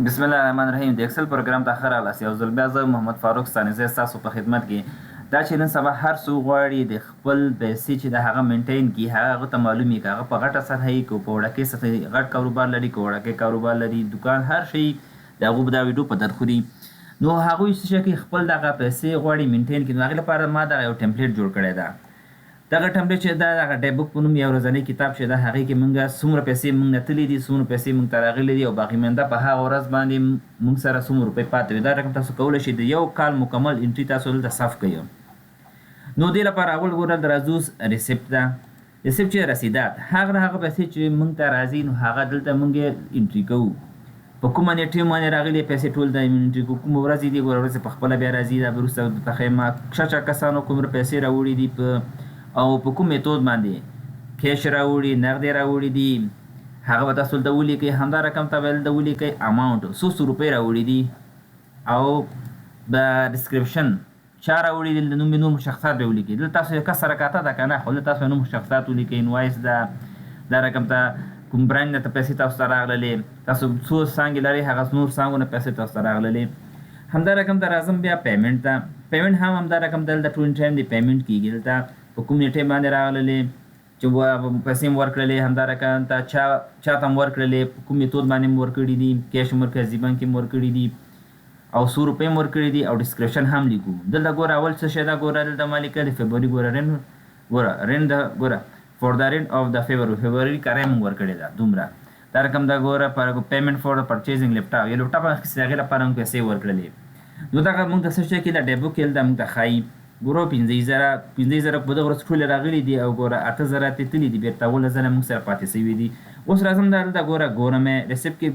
بسم الله الرحمن الرحیم. د ایکسل پروګرام ته ښه راغلاست. یو ځل بیا زه محمد فاروق ستانزی ستاسو په خدمت کې. دا چې نن سبا هر څوک غواړي د خپل پیسې چې د هغه مینټین کړي، هغه ته معلوم وي که هغه په غټه سطحه وي که په وړکې سطحه غټ کاروبار لري که وړکې کاروبار لري، دوکان هر شی د هغو دا ویډیو په درخوري. نو هغوی څه شي کوي، خپل دغه پیسې غواړي مینټین کړي. نو هغې لپاره ما دغه یو ټمپلیټ جوړ کړی ده. دغه ټمپلیټ چې دا دغه ډیبوک په نوم یو ورځنی کتاب چې ده، هغې کې موږ څومره پیسې موږ نه تللي دي، څومره پیسې موږ ته راغلي دي او باقي مانده په هغه ورځ باندې موږ سره څومره روپۍ پاتې وي. دا رقم تاسو کولی شئ د یو کال مکمل انټري تاسو دلته صف کوئ. نو دې لپاره اول ګوره د راځوس ریسیپټ ده. ریسیپټ چې رسیدات هغه پیسې چې موږ ته راځي، نو هغه دلته موږ انټري کوو. په کومه نیټې باندې راغلي پیسې ټول د انټري کوو. کومه ورځ دي ګوره ورځې په خپله بیا راځي. دا وروسته درته ښیم چا کسانو کومره پیسې راوړي دي په او په کوم میتود باندې کیش راوړي، نغدې راوړي دي، هغه به تاسو دلته ولیکئ. همدا رقم ته به دلته ولیکئ اماونټ څو روپۍ راوړي دي او د ډسکرپشن چا راوړي دي، د نوم مشخصات به ولیکئ. دلته تاسو یو کس سره کاته ده که نه، خو دلته تاسو نوم مشخصات ولیکئ. انوایس ده، دا رقم ته کوم برانډ نه ته پیسې تاسو ته راغللې، تاسو څو څانګې لرئ هغه نور څانګو نه پیسې تاسو ته راغللې. همدا رقم ته راځم بیا پیمنټ ته. پیمنټ هم همدا رقم دلته ټول ټایم دی پیمنټ کېږي. دلته په کوم نیټې باندې راغللې چې پیسې مو ورکړلې، همدا رقم ته چا ته مو ورکړلې، په کوم میتود باندې مو ورکړي دي، کیش مو ورکړي، زی بانک مو ورکړي دي او 100 روپۍ مو ورکړي دي او ډسکرپشن هم لیکو. دلته ګوره اول څه شی ده، ګوره دلته ما لیکل د فبروري ګوره رین ده، ګوره فور د رینټ اف د فبروري کرایه مو ورکړې ده دومره. دا رقم ده ګوره پیمنټ فور پرچیزینګ لیپټاپ، یو لیپټاپ اخیستې هغې لپاره موږ پیسې ورکړلې. نو دغه موږ ته څه شی کې د ډیبوک کې دلته موږ ته ښایي ګوره 15,000 په دغه ورځ ټولې راغلي دي او ګوره 8,000 ترې تللي دي، بېرته 18,000 موږ سره پاتې شوي دي. اوس راځم دلته ګوره مې ریسیپټ کې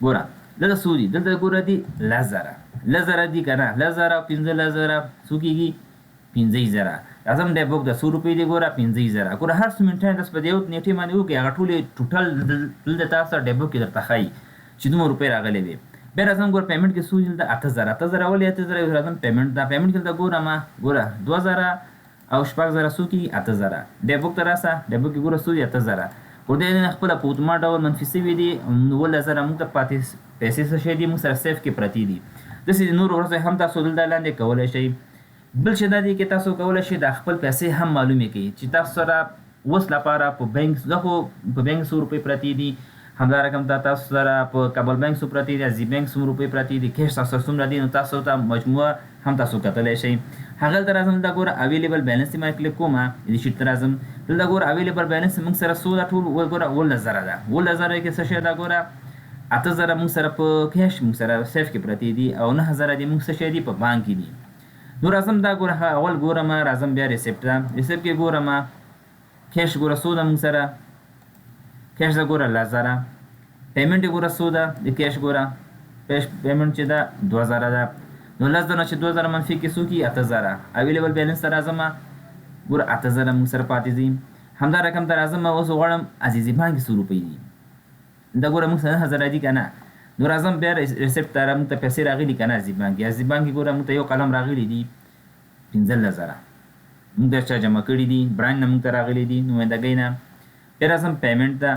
ګوره دلته څو دي، دلته ګوره دي 10,000 دي که نه، 10,000 او 15,000 څو کېږي 15,000. راځم ډیبوک د 100 روپۍ دی ګوره 15,000. ګوره هر څه مینټین تاسو په دې یو نیټې باندې وکړئ، هغه ټولې ټوټل دلته تاسو ډیبوک کې درته ښایي چې دومره روپۍ راغلې وي. بیا راځم ګوره پیمنټ کې څو دلته 8,000 ولې 8,000 راځم پیمنټ ده. پیمنټ کې دلته ګوره 2,000 او 4,000 څو کېږي 8,000. ډیبوک ته راسه، ډیبوک کې ګوره څو دي 8,000. خو دې نه خپله په اتومات ډول منفي شوي دي. 19,000 موږ ته پاتې پیسې څه شی دي موږ سره سیف کې پرتې دي. داسې نور ورځې هم تاسو دلته لاندې کولی شئ. بل شی دا دی کې تاسو کولی شئ د خپل پیسې هم معلومې کړئ چې تاسو سره اوس لپاره په بینک زه خو په بینک 100 روپۍ پرتې دي، همدا رقم ته تاسو سره په کابل بانک څو پرتې دي، زی بانک څومره روپۍ پرتې دي، کیش تاسو سره څومره دي، نو تاسو ته مجموعه هم تاسو کتلی شئ. هغه ته راځم دلته ګوره اویلیبل بیلانس ما کلیک کوم، دې شیټ ته راځم. دلته ګوره اویلیبل بیلانس موږ سره څو ده ټول ګوره 18,000 ده. 18,000 کې څه شی ده ګوره 8,000 موږ سره په کیش موږ سره سیف کې پرتې دي او 9,000 دي موږ څه شی دي په بانک کې دي. نو راځم دا ګوره اول ګوره ما راځم بیا ریسیپټ ده. ریسیپټ کې ګوره ما کیش ګوره څو ده موږ سره، کیش ده ګوره 10,000. پیمنټ ګوره څو ده د کیش ګوره پیمنټ چې ده 2,000 ده. نو 10,000 چې 2,000 منفي کې څو کېږي 8,000. اویلیبل بیلانس ته راځم ګوره 8,000 موږ سره پاتې دي. همدا رقم ته راځم اوس غواړم عزیزي بانک 100 روپۍ دي، دا ګوره موږ سره 9,000 دي که نه. نو راځم بیا ریسیپټ ته موږ ته پیسې راغلي که نه عزیزي بانک. عزیزي بانک کې ګوره موږ ته یو قلم راغلي دي 15,000 موږ ته چا جمع کړي دي، برانډ نه موږ ته راغلي دي نمایندګۍ نه. بیا راځم پیمنټ ته.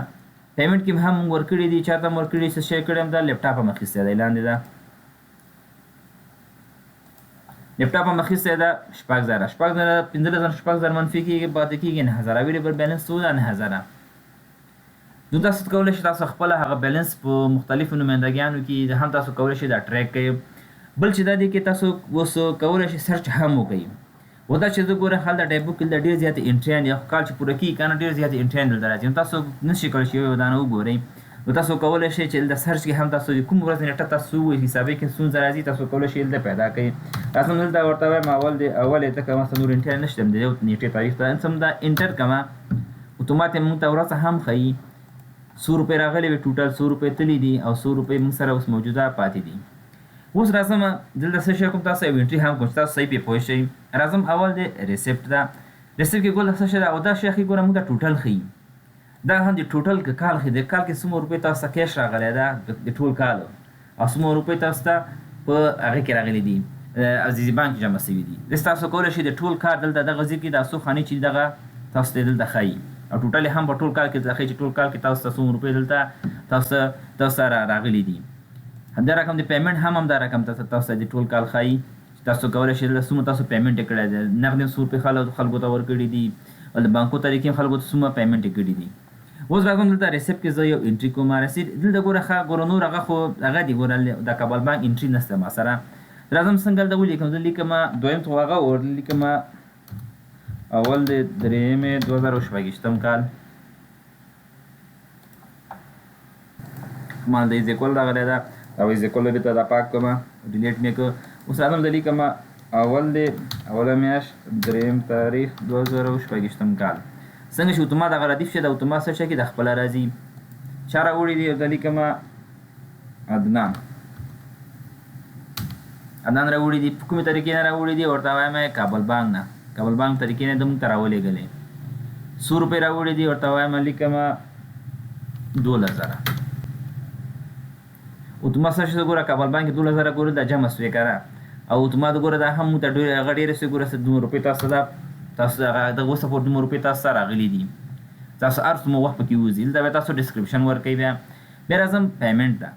پیمنټ کې هم موږ ورکړي دي، چا ته هم ورکړي څه شی کړی هم دا لیپټاپ هم اخیستی دی لاندې ده، لیپټاپ هم اخیستی ده 4,000. 15,000 منفي کېږي پاتې کېږي 9,000. اویلیبل بیلانس څو ده 9,000. نو تاسو کولی شئ تاسو خپله هغه بیلانس په مختلفو نمایندګیانو کې هم تاسو کولی شئ دا ټریک کړئ. بل چې دا دی کې تاسو اوس کولی شئ سرچ هم وکړئ. و دا چې زه ګوره هلته ډیبوک کې ډېر زیاتې انټریان یو کال چې پوره کېږي که نه ډېر زیاتې انټریان دلته راځي. نو تاسو نشئ کولی چې یو دانه وګورئ. نو تاسو کولی شئ چې دلته سرچ کې هم تاسو کوم ورځ نیټه تاسو حسابې کې ستونزه راځي تاسو کولی شئ دلته پیدا کړئ. راځم دلته ورته وایم اول یې ځکه ما سره نور انټر نشته د یو نیټې تاریخ ته سم دا انټر کړمه. اوتومات یې موږ ته ورځ هم ښیي 100 روپۍ راغلې وي، ټوټل 100 روپۍ تللي دي او 100 روپۍ موږ سره اوس موجوده پاتې دي. اوس راځم دلته څه شی کوم تاسو یو انټري هم کوم چې تاسو صحیح پرې پوه شئ. راځم اول د ریسیپټ ده. ریسیپټ کې ګوره څه شی ده او دا شی ښیي ګوره موږ ته ټوټل ښیي. دا هم د ټوټل که کال ښیي، د کال کې څومره روپۍ تاسو ته کیش راغلی ده د ټول کال او څومره روپۍ تاسو ته په هغې کې راغلي دي عزیزي بانک جمع شوي دي. داسې تاسو کولی شئ د ټول کال دلته دغه ځای کې دا څو خانې چې دغه تاسو ته دلته ښایي او ټوټل هم په ټول کال کې ځکه چې ټول کال کې تاسو ته څومره روپۍ دلته تاسو سره راغلي دي. همدا رقم د پیمنټ هم همدا رقم تاسو د ټول کال ښایي تاسو کولی شئ څومره تاسو پیمنټ یې کړی دی. نغدې ₹100 خلکو ته ورکړي دي او د بانکو طریقې هم خلکو ته څومره پیمنټ یې کړي دي. اوس راځم دلته ریسیپټ کې زه یو انټري کوم. ریسیپټ دلته ګوره نور هغه خو هغه دي ګوره د کابل بانک انټري نشته ما سره. راځم څنګه دلته ولیکم. زه لیکم دویم خو هغه لیکم اول د 3/2024 کال ما د ایزیکول راغلی ده او ایزیکول بیرته دا پاک کوم ډیلیټ مې کړ. اوس راځم د لیکم اوله میاشت 3 تاریخ 2024 کال. څنګه چې اوتومات هغه ردیف شي د اوتومات څه شي کې د خپله راځي. چا راوړي دي د لیکم عدنان راوړي دي. په کومې طریقې نه راوړي دي ورته وایم کابل بانک نه. کابل بانک طریقې نه د موږ ته راولېږلې. ₹100 راوړي دي ورته وایم لیکم 2000. اوتومات څه شي ګوره کابل بانک 2000 ګوره دا جمع سوې که او اوتومات ګوره دا هم موږ ته هغه ډېرې سوې ګوره ₹2 تاسو ده تاسو هغه دغه سپورټ ₹2 تاسو ته راغلي دي. تاسو هر څومره وخت پکې وځي دلته به تاسو ډسکرپشن ورکوي. بیا راځم پیمنټ ته.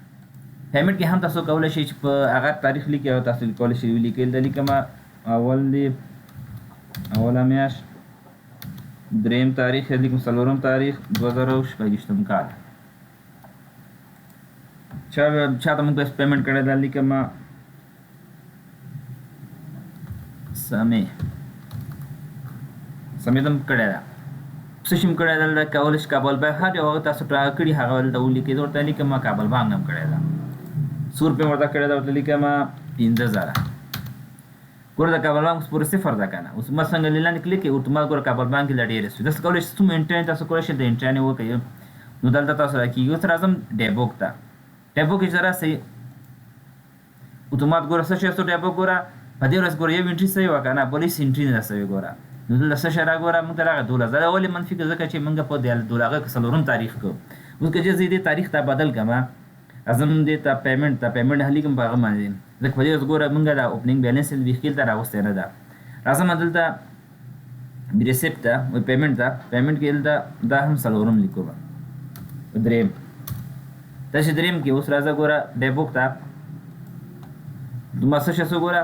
پیمنټ کې هم تاسو کولی شئ چې په هغه تاریخ لیکئ او تاسو کولی شئ ولیکئ. دلته لیکم اوله میاشت 3 تاریخ لیکم 4 تاریخ 2024 کال. چا ته موږ پیمنټ کړی ده لیکم سمې دم کړی ده. څه شي م کړی ده کولی شئ کابل بانک هر یو هغه تاسو ټاکل کړي هغه دلته ولیکئ. زه ورته لیکم کابل بانک نه م کړی ده. ₹100 ورته کړی ده ورته لیکم 5000. ګوره د کابل بانک پورې 0 ده که نه. اوس ما څنګه لاندې کلیک کړئ اوتومات ګوره کابل بانک کې لا ډېرې سوي. داسې کولی شئ څومره انټرنټ تاسو کولی شئ د انټرنټ وکړئ نو دلته تاسو راکېږي. اوس راځم ډیبوک ته. ډیبوک کې چې راسئ اوتومات ګوره څه شی ستاسو ډیبوک ګوره په دې ورځ ګوره یو انټري سوی وه که نه بل هېڅ انټري نه ده سوې ګوره. نو دلته څه شی راګوره موږ ته راغی 2000. ولې منفي که ځکه چې موږ په هغه 4 تاریخ کړو. اوس که زه دې تاریخ ته بدل کړم راځم دې ته پیمنټ ته پیمنټ لیکم په هغه باندې ځکه په دې ورځ ګوره موږ دا اوپننګ بیلانس ویښیل ته راوستی نه ده. راځم دلته ریسیپټ ته پیمنټ ته. پیمنټ کې دلته دا هم 4 لیکو دریم تاسې دریم کې. اوس راځه ګوره ډیبوک ته دومره څه شی څو ګوره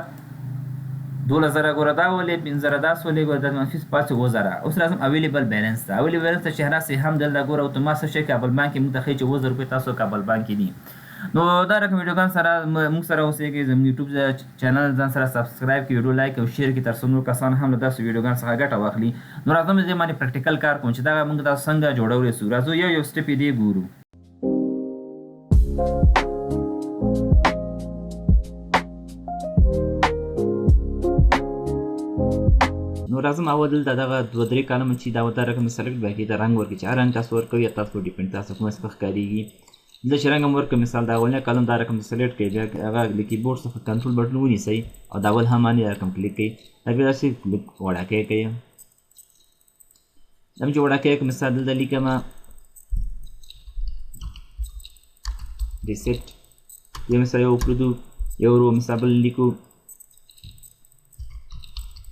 2000 ګوره دا ولې 5000 دا ولې ګوره دا منفي پاتې 2000. اوس راځم اویلیبل بیلانس ته. اویلیبل بیلانس ته چې راسئ هم دلته ګوره اوتومات څه شی کابل بانک کې موږ ته ښایي چې ₹1000 تاسو کابل بانک کې دي. نو دا رقم ویډیوګان سره موږ سره اوسېږئ. زموږ یوټیوب چینل ځان سره سبسکرایب کړئ، ویډیو لایک او شیر کړئ ترڅو نور کسان هم له داسې ویډیوګانو څخه ګټه واخلي. نو راځم دې باندې پریکټیکل کار کوم چې دا موږ تاسو څنګه جوړولی سو. راځو یو سټپ یې دې ګورو. نو راځم اول دلته دغه 2-3 کالم چې دا ورته رقم سلیکټ به کړئ. د رنګ ورکړئ چې هر رنګ تاسو ورکوئ تاسو په ډیپینډ تاسو کومه څخه ښکارېږي. دلته چې رنګ هم ورکړم مثال د اولنی کالم دا رقم سلیکټ کړئ. بیا هغه له کیبورډ څخه کنټرول بټن ونیسئ او د اول هم باندې رقم کلیک کړئ. دا بیا داسې کلیک وړاکی کړئ. دا چې وړاکی کړئ مثال دلته لیکم ریسیټ. بیا مثال یو پرېږدو یو رو مثال بل لیکو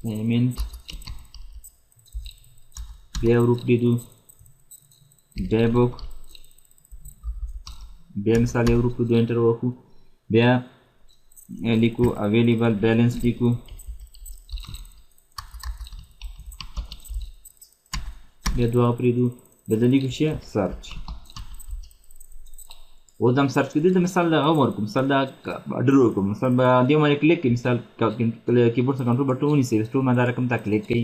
پیمنټ. بیا ورو پرېږدو ډیبوک. بیا مثال یو ورو پرېږدو انټر وکړو. بیا لیکو اویلیبل بیلانس لیکو. بیا دوه پرېږدو دلته لیکو چې سرچ. اوس دا سرچ کړي. دلته مثال دغه ورکړو مثال دا باډر وکړو. مثال به دې باندې کلیک کړئ. مثال کیبورډ څخه کنټرول بټن ونیسئ ټول باندې دا رقم ته کلیک کړئ.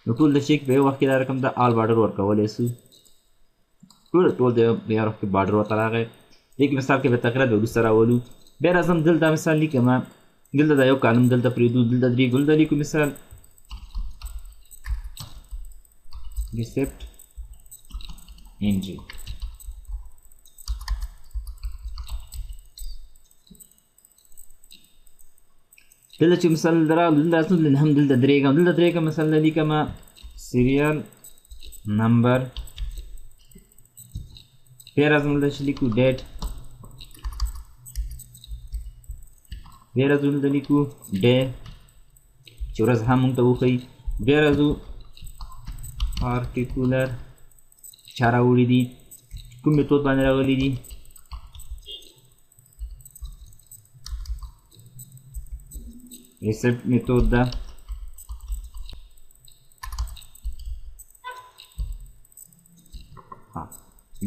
نو ټول د چیک په یو وخت کې دا رقم ته آل باډر ورکولی سو. ټول د یو وخت کې باډر ورته راغی. دې کې مثال کې به تغیرات به وروسته راولو. بیا راځم دلته مثال لیکم دلته دا یو کالم دلته پرېږدو. دلته 3 دلته لیکو مثال ریسیپټ انټري. دلته چې مثال راغلو دلته راځو هم دلته درېږم. دلته درېږم مثال لیکم سیریال نمبر. بیا راځم دلته چې لیکو ډیټ. بیا راځو دلته لیکو ډے چې ورځ هم موږ ته وښیي. بیا راځو پارټیکولر چا راوړي دي کوم میتود باندې راغلي دي ریسیپټ میتود ده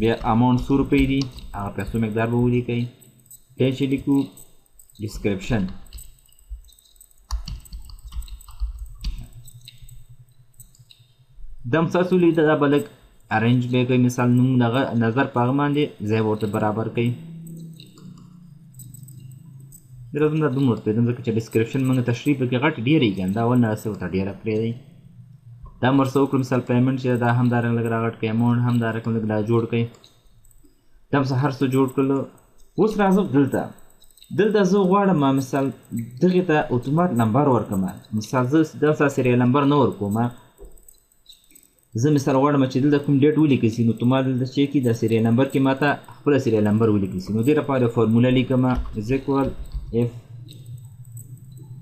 بیا اماونټ 100 روپۍ دي هغه پیسو مقدار به ولیکئ بیا چې لیکو ډسکرپشن دم ستاسو لیده دا به لږ ارینج به کوي مثال نوم دغه نظر په هغه باندې ځای به ورته برابر کوي درځم دا دومره پرېږدم ځکه چې ډسکرپشن موږ تشریح پکې غټ ډېر یې ګڼ دا ول نه رسې ورته ډېره پرېږدئ دا مرسته وکړو مثال پیمنټ چې دا هم دا رنګ لږ راغټ کړئ اماونټ هم دا رقم لږ لا جوړ کړئ دا هم هر څه جوړ کړلو اوس راځم دلته زه غواړم مثال دغې ته اتومات نمبر ورکړم مثال زه دلته سریال نمبر نه ورکوم زه مثال غواړم چې دلته کوم ډیټ ولیکل سي نو اتومات دلته چې کي دا سریال نمبر کې ماته خپل سریال نمبر ولیکل سي نو دې لپاره فورموله لیکم از ایکوال اف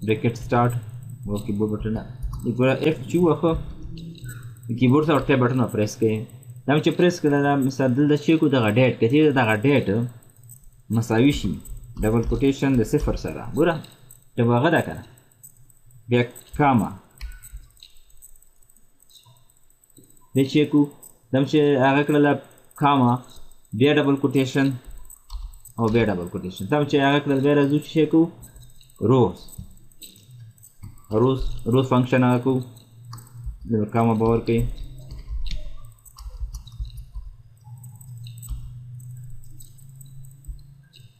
بریکټ سٹارټ او کیبورډ بټن ایکوال اف چې وخه کیبورډ سره ورته بټن پریس کړئ دا چې پریس کړل دا مثال دلته چې کو دغه ډیټ کته دغه ډیټ مساوي شي ډبل کوټیشن د صفر سره ګوره دا هغه دا کنه بیا کاما د چې کو دم چې هغه کړل کاما بیا ډبل کوټیشن او بیا ډبل کوټیشن دم چې هغه کړل بیا راځو چې کو روز فنکشن هغه کو د کاما باور کوي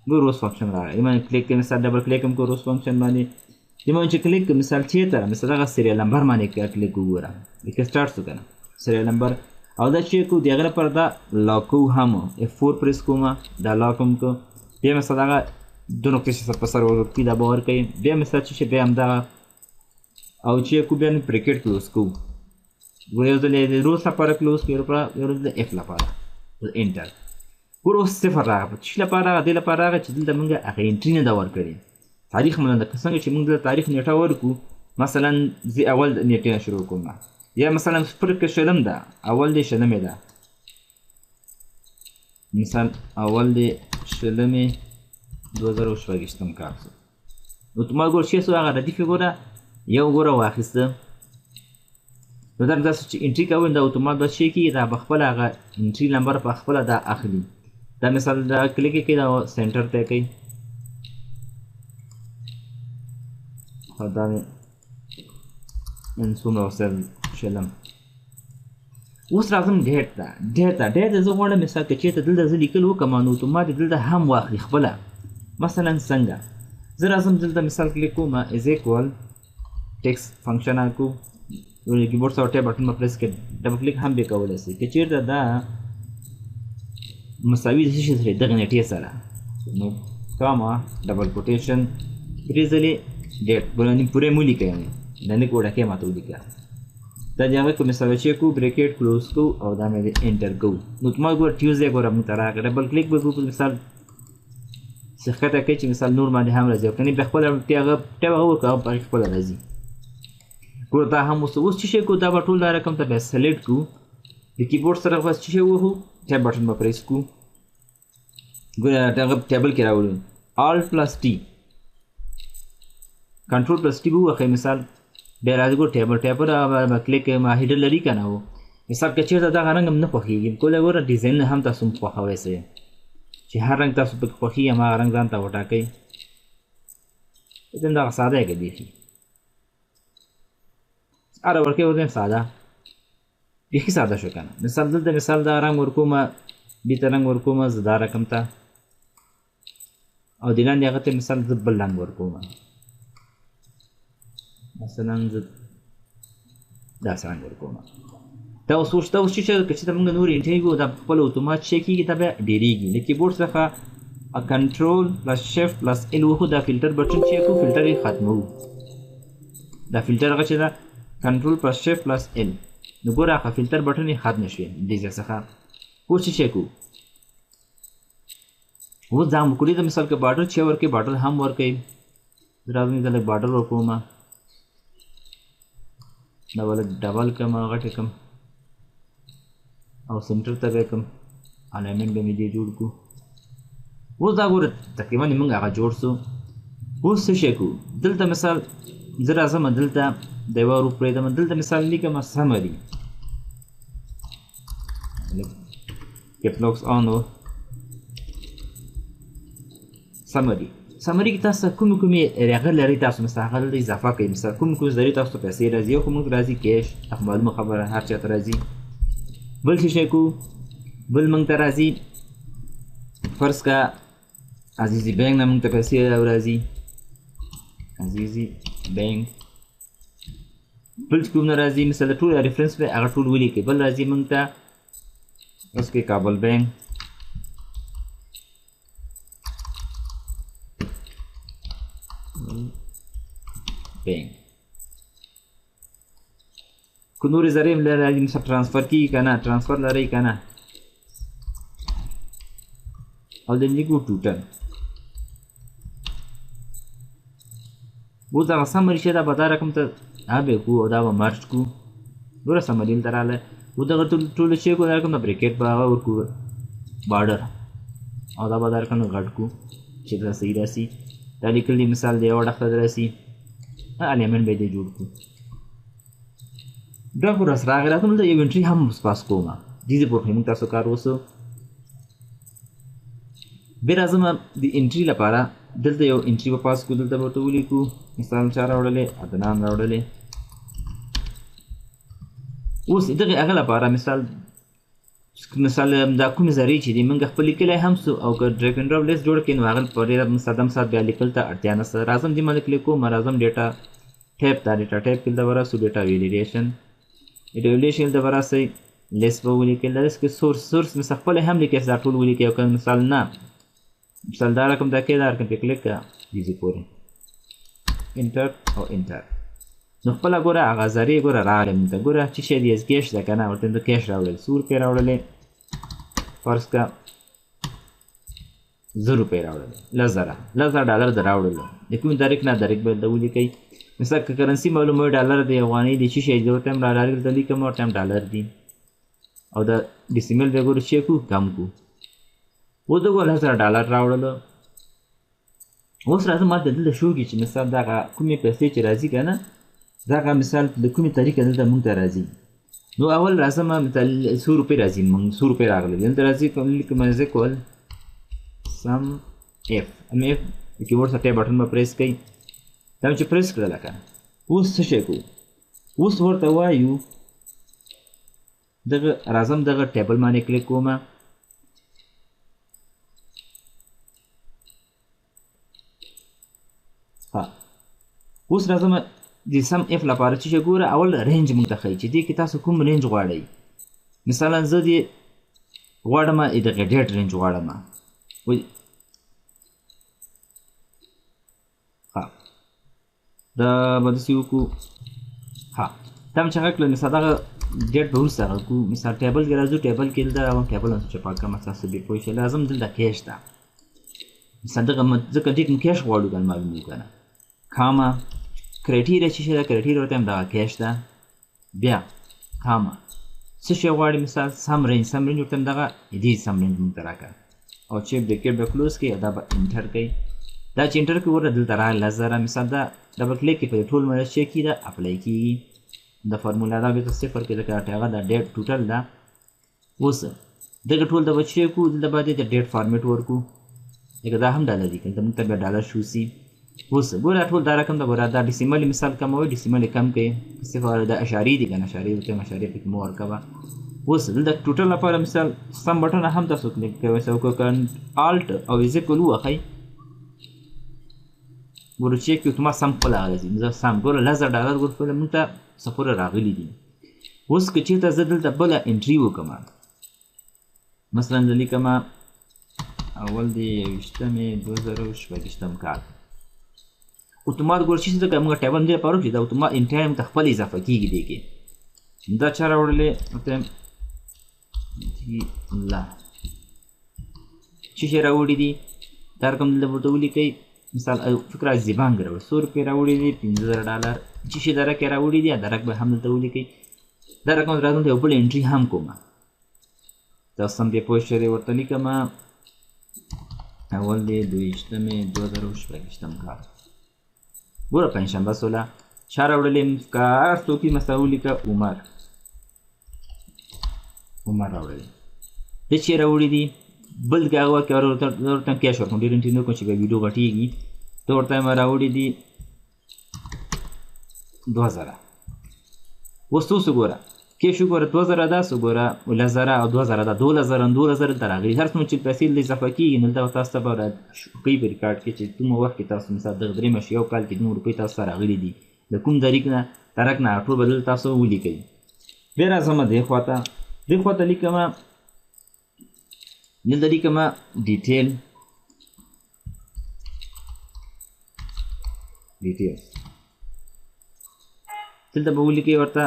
ګور روز فنکشن راغی یمن کلیک کوي مثال ډبل کلیک هم کو روز فنکشن باندې یمن چې کلیک مثال چیرته مثال هغه سریال نمبر باندې کلیک وګوره لیک سٹارټ شو کنه سریال نمبر او دا چې کو دغه پر دا لاکو هم F4 پریس کوم دا لاکم کو بیا مثلا هغه دونو کې څه په سر ورته دا باور کوي بیا مثلا چې بیا هم دا او چې کو بیا بریکټ کلوز کو ګورئ د روز لپاره کلوز کړو پر د F لپاره انټر ګور اوس صفر راغی چې لپاره د لپاره چې دلته موږ هغه انټری نه دا ورکړي تاریخ مونږ د څنګه چې موږ د تاریخ نیټه ورکو مثلا زی اول نیټه شروع کوم یا مثلا پر کې شلم ده اول دې شلمې ده مثال اول دې شلمې 2024 کال نو تما ګور شي سو هغه ردیف ګوره یو ګوره واخیسته نو دا داسې چې انټری کوئ دا اوتومات به شي کې دا به خپل هغه انټری نمبر په خپله دا اخلي دا مثال دا کلیک کوي دا سنټر ته کوي او دا مې نن څومره ورسره شلم اوس راځم ډیټ ته زه غواړم مثال که چېرته دلته زه لیکل وکړم نو اوتومات دلته هم واخلي خپله مثلا څنګه زه راځم دلته مثال کلیک کوم از ایکوال ټیکس فنکشن کو کیبورډ سره ټیب بټن پریس کړئ ډبل کلیک هم به کولی شئ که چېرته دا مساوي د څه شي سره دغه نیټې سره نو کاما ډبل کوټیشن درې ځلې ډیټ بلنې پوره مو لیکئ دا نه کوډه کې ماته ولیکه دا د هغه کوم مثال چې کو بریکټ کلوز کو او دا مې انټر کو نو تما ګور ټیوزډے ګور موږ ته راغی ډبل کلیک به کو مثال څه ښکته کوي چې مثال نور باندې هم راځي کني په خپل ټیب هغه ورکوه په خپل راځي ګور دا هم اوس چې شي کو دا به ټول دا رقم ته به سلیکټ کو د کیبورډ سره بس چې وو ټیب بټن به پریس کو ګور دا ټیبل کې راوړو Alt plus T کنټرول پلس ټی وخه مثال بیا راځي ګور ټیبل به کلیک ما هیډر لري کنه وو مثال که چیرته دا رنګ هم نه خوښیږي کوله ګوره ډیزاین هم تاسو خوښوئ سئ چې هر رنګ تاسو پکې خوښي هم هغه رنګ ځان ته وټاکئ دغه ساده یې که بیخي هر ورکې وزم ساده بیخي ساده شو کنه مثال دلته مثال دا رنګ ورکومه بیته رنګ ورکومه زه دا رقم ته او د لاندې هغه ته مثال زه بل رنګ ورکومه مثلا زه داسې رنګ ورکومه دا اوس وشته اوس چې چې موږ نور انټری کوو دا خپل اوتومات شي کېږي دا بیا ډېرېږي د کیبورډ څخه کنټرول پلس شفټ پلس ال وخو دا فلټر بټن چې کوو فلټر یې ختموو دا فلټر هغه چې دا کنټرول پلس شفټ پلس ال نو ګوره هغه فلټر بټن یې ختم شوې دې ځای څخه اوس چې کوو اوس دا وکړي د مثال که باډر چې ورکوي باډر هم ورکوي راځم دا لږ باډر ورکومه دا به لږ ډبل کړم غټې کړم او سنټر ته به کړم الاینمنټ به مې دې جوړ کړو. اوس دا ګوره تقریبا موږ هغه جوړ سو. اوس څه شی کوو؟ دلته مثال زه راځم دلته د یوه حروف پرېږدم، دلته مثال لیکم سمري کیپلوکس آن و سمري. سمري کې تاسو کومې هغه لرئ، تاسو مثلا هغه دلته اضافه کوئ. مثلا کوم لرئ تاسو ته پیسې راځي، یو خو موږ راځي کیش، معلومه خبره هر چا ته راځي. بل څه شی کوو؟ بل موږ ته راځي فرض کا عزیزي بینک نه موږ ته پیسې راځي، عزیزي بینک. بل چې کوم نه راځي مثلا ټول ریفرنس به هغه ټول ولیکئ. بل راځي موږ ته اوس کې کابل بینک، بینک کو نورې ذرې راځي مثلا ټرانسفر کېږي که نه، ټرانسفر لرئ که نه، او د لیکو ټوټل. اوس دغه سمري چې دا به دا رقم ته دا به کړو او دا به مرج کړو. ګوره سمري دلته راغلی. اوس دغه ټولو چې کړو دا رقم ته بریکټ به هغه ورکړو بارډر، او دا به دا رقم غټ کړو چې دا صحیح راسي. دا لیکل دي مثال د یو اړخ ته راسي، الیمنټ به یې جوړ کړو. دا خو رس راغلی. راته دلته یو انټري هم پاس کوم، دې پورې موږ تاسو کار وسو. بیا راځم د انټري لپاره دلته یو انټري به پاس کړو. دلته به ورته ولیکو مثال چا راوړلی، عدنان راوړلی. اوس دغې هغه لپاره مثال دا کومې ذرې چې دي موږ خپل لیکلی هم سو، او که ډریګ اینډ ډراپ لیست جوړ کړئ نو هغه په ډېر مستدم سات بیا لیکل ته اړتیا نشته. راځم دې باندې کلیک کوم، راځم ډیټا ټیپ، دا ډیټا ټیپ کې دلته به راسو ډیټا ویلیډیشن دلته به راسئ، لیست به ولیکئ. لیست کې سورس مثال خپله هم لیکئ، دا ټول ولیکئ. او که مثال نه مثال دا رقم دا کې دا رقم پې کلیک کړه دیزې پورې انټر او انټر، نو خپله ګوره هغه ذرې ګوره راغلې موږ ته. ګوره چې شی دی کیش ده که نه، ورته د کیش راوړل، 100 روپۍ راوړلې، فرض کړه 1000 روپۍ راوړلې، 10,000 ډالر د راوړلو. د کومې تاریخ نه تاریخ به د ولیکئ. مثلا که کرنسي معلومه وي ډالر دی، افغانۍ دی، چې شی دی ورته هم ډالر دلته لیکم، ورته هم ډالر دي. او د ډیسیمل بیا ګوره چې کړو کم کړو. اوس د ګوره 1000 ډالر راوړلو. اوس راځم ما ته دلته شو کې چې مثال دغه کومې پیسې چې راځي که نه، دغه مثال د کومې طریقه دلته موږ ته راځي. نو اول راځم مثال 100 روپۍ راځي، موږ 100 روپۍ راغلي دلته راځي لیکم از اکول سم اف اف کیبورډ ته ټیب بټن به پریس کوئ. دا چې پریس کړله که اوس څه شی کوو؟ اوس ورته وایو دغه راځم دغه ټیبل باندې کلیک کوم. اوس راځم د سم اف لپاره چې ګوره اول رینج موږ ته ښایي چې دې کې تاسو کوم رینج غواړئ. مثلا زه دې غواړم دغه ډیټ رینج غواړم. ها دا به داسې وکړو. ها دا هم چې هغه کړل مثال دغه ډیټ به وروسته هغه کړو. مثال ټیبل کې راځو، ټیبل کې دلته راوړم، ټیبل هم چې پاک کړم تاسو بیا پوه شئ. لازم دلته کیش ده، مثال دغه ځکه دې کوم کیش غواړو که معلوم وي که نه. کاما کرایټیریا چې شی ده، کرایټیریا ورته هم دغه کیش ده. بیا کاما څه شی غواړي، مثال سم رینج ورته هم دغه دې سم رینج موږ ته راکړه. او چې بریکټ به کلوز کړئ او دا به انټر کوئ. دا چې انټر کوئ ورته دلته راغلی 10,000. مثال دا ډبل کلیک کړئ په دې ټول باندې چیک کړي دا اپلای کېږي. د فارمولا دا بېرته صفر کې ځکه هغه دا ډیټ ټوټل ده. اوس دغه ټول د به چیک کړو، دلته باندې د ډیټ فارمیټ ورکړو. لکه دا هم ډالر دي، که موږ ته بیا ډالر شو سي. اوس ګوره ټول دا رقم ده. ګوره دا ډیسیمل مثال کموئ، ډیسیمل کم کړئ، صفر د اشارې دي که نه، اشارې ورته اشارې پکې مه ورکوه. اوس دلته ټوټل لپاره مثال سم بټن هم تاسو کلیک کوئ، که الټ او از اکول ووهئ. ګوره چیک کړئ اوتومات سم خپله راځي. زه سم ګوره 10,000 ډالر ګوره خپله موږ ته صفر راغلي دي. اوس که چېرته زه دلته بله انټري وکړم، مثلا زه لیکم اول د 2020 کال اوتومات ګوره چې ځکه موږ ټیبل دې لپاره چې دا اوتومات انټري موږ ته خپله اضافه کېږي. دې کې دا چا راوړلی ورته الله چې شی راوړي دي دا رقم دلته ورته ولیکئ. مثال فکر عزیزي بانک راوړي 100 روپۍ راوړي دي، 15,000 ډالر چې شی درک یې راوړي دي دا رقم به هم دلته ولیکئ. دا رقم راځم ته یو بل انټري هم کوم. تاسو هم پرې پوه شئ ورته لیکم اول دی 22 2016 کال ګوره پنجشنبه سوله چا راوړلې که هر څوک یې مثلا ولیکه عمر راوړلی د چې راوړي دي بل که هغه وخت کې ورته کیش ورکړم ډېر انټي نه کوم چې ویډیو غټېږي ته ورته وایم راوړي دي 2000 اوس تاسو ګوره کیش وګوره 2000 داس وګوره 1000 او 2000 دا 2000 ته راغلي هر څومره چې پیسې د اضافه کېږي نو دلته تاسو ته به کوي په ریکارډ کې چې کومه وخت کې تاسو مثلا دغه درې میاشتې یو کال کې دومره روپۍ تاسو ته راغلي دي د کوم طریق نه ټول به دلته تاسو ولیکئ بیا راځم دې خواته لیکم دلته لیکم ډیټیل دلته به ولیکئ ورته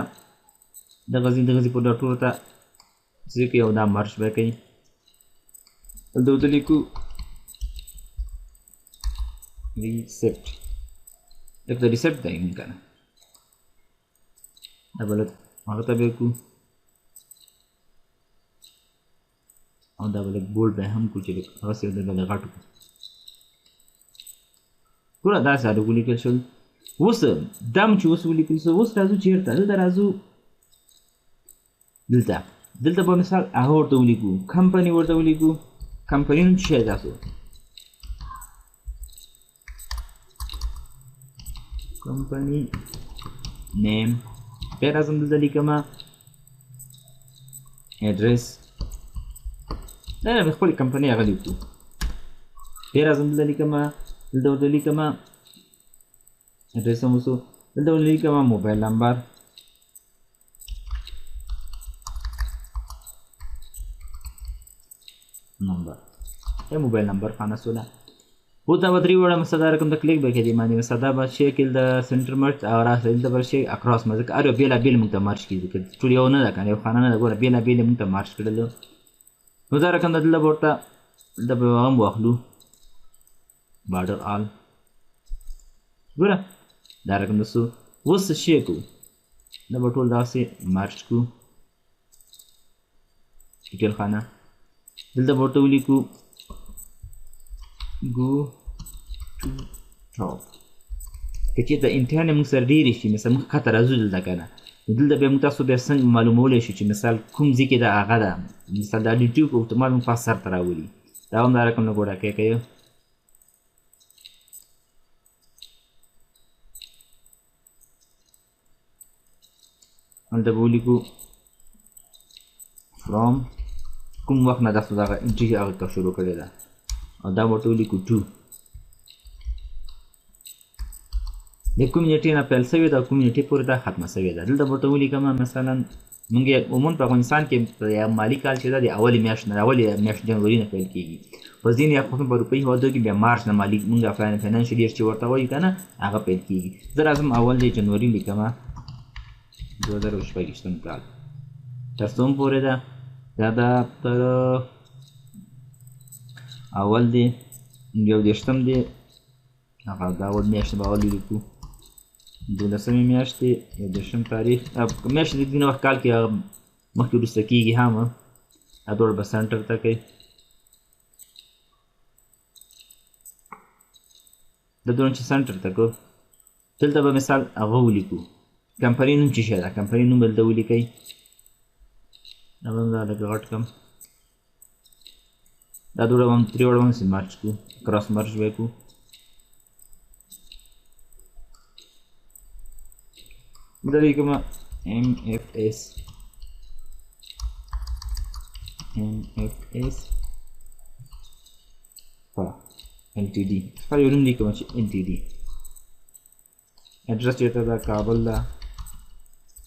دغه په ټولو ته چې کوي او دا مرچ به کوي دلته ورته لیکو ریسیپټ دلته ریسیپټ دی که نه دا به لږ هغه ته به وکړو او دا به لږ بولډ به هم کړو چې لږ هغسې دلته لږ غټ کړو ګوره داسې هلک ولیکل شول اوس دا م چې اوس ولیکل شو اوس راځو چېرته دلته راځو دلته به مثال هغه ورته ولیکو کمپني ورته ولیکو کمپني نوم څه شی تاسو کمپني نیم بیا راځم دلته لیکم اډرس نه خپل کمپني هغه لیکو بیا راځم دلته لیکم اډرس هم اوسو دلته لیکم موبایل نمبر یا موبایل نمبر خانه سوله بوده و 3 وړه مثلا رقم د کلیک به کې دی باندې مثلا به شکل د سنټر مرچ او راځي د بل شي اکراس مزه اره بیل موږ ته مارچ کیږي ټول یو نه ده کنه یو خانه نه ګوره بیل موږ ته مارچ کړل نو دا رقم د ورته د به هم واخلو بارډر آل ګوره دا رقم دسو وس شي کو د ټول داسې مارچ کو شکل خانه دلته ورته ولیکو go to top که چېرته امتحان موږ سره ډېرې شي مثلا موږ ښکته راځو دلته که نه نو دلته بیا موږ تاسو بیا څنګه معلومولی شو چې مثال کوم ځای کې د هغه ده مثال دا یوټیوب اوتومات موږ پاس سر ته راولي دا هم دا رقم نه ګوره کوي هلته به ولیکو فرام کوم وخت نه تاسو دغه انټري هغه شروع کړې ده او دا ورته ولیکو 2 د کمیونټي نه پیل شوې ده کمیونټي پورې دا ختمه شوې ده دلته ورته ولیکم مثلا موږ عموما په افغانستان کې مالي کال چې ده د اولې میاشت جنوري نه پیل کېږي په ځینې په اروپایي هېوادو کې بیا مارچ نه مالي موږ فاینانشل ایئر چې ورته وایو که نه هغه پیل کېږي زه راځم اول د جنوري لیکم 2016 کال تر څوم پورې ده دا تر اول دی 21 دی هغه دا اول میاشت به اول لیکو 12 میاشتې 21 تاریخ میاشت د دې وخت کال کې مخکې وروسته کېږي هم دا دواړه به سنټر ته کوي د دواړو چې سنټر ته کړو دلته به مثال هغه ولیکو کمپني نوم چې شی ده کمپني نوم دلته ولیکئ دا به دا لږ غټ کړم دا دوړه هم 3 وړه هم مارچ کو کراس مارچ به کو دا لیکم MFS LTD خپل یو نوم لیکم چې LTD address चेता था काबुल दा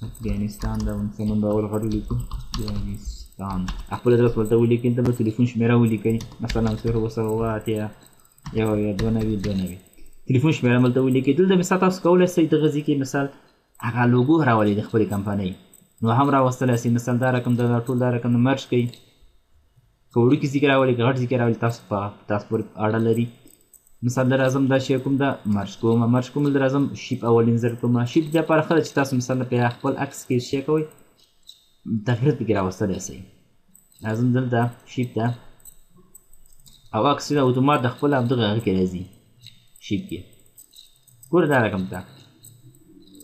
अफगानिस्तान दा उनसे मन बावल खड़ू लिखो अफगानिस्तान आपको एड्रेस बोलता हुआ लेकिन तब टेलीफोन मेरा हुआ लिखा ही मसला हमसे हो वसा हुआ आते या दोनवी टेलीफोन मेरा बोलता हुआ लेकिन तो मिसाल तास कौल ऐसे इतगज़ी की मिसाल आगा लोगो हरावाली दखबरी कंपनी नो हमरा वस्तल ऐसी मिसाल दा रकम दा टूल दा रकम मर्ज कई कौड़ी की जिक्र आवली घाट जिक्र आवली तास पर आड़ा लरी مثال در ازم دا شی کوم دا مارچ کوم در ازم شیپ اولین زر کوم شیپ د پر خلک تاسو مثلا په خپل عکس کې شی کوي تغیر پکې راوستل شي راځم دلته شیپ ته او عکس د اوتومات د خپل دغه هغه کې راځي شیپ کې ګوره دا رقم ته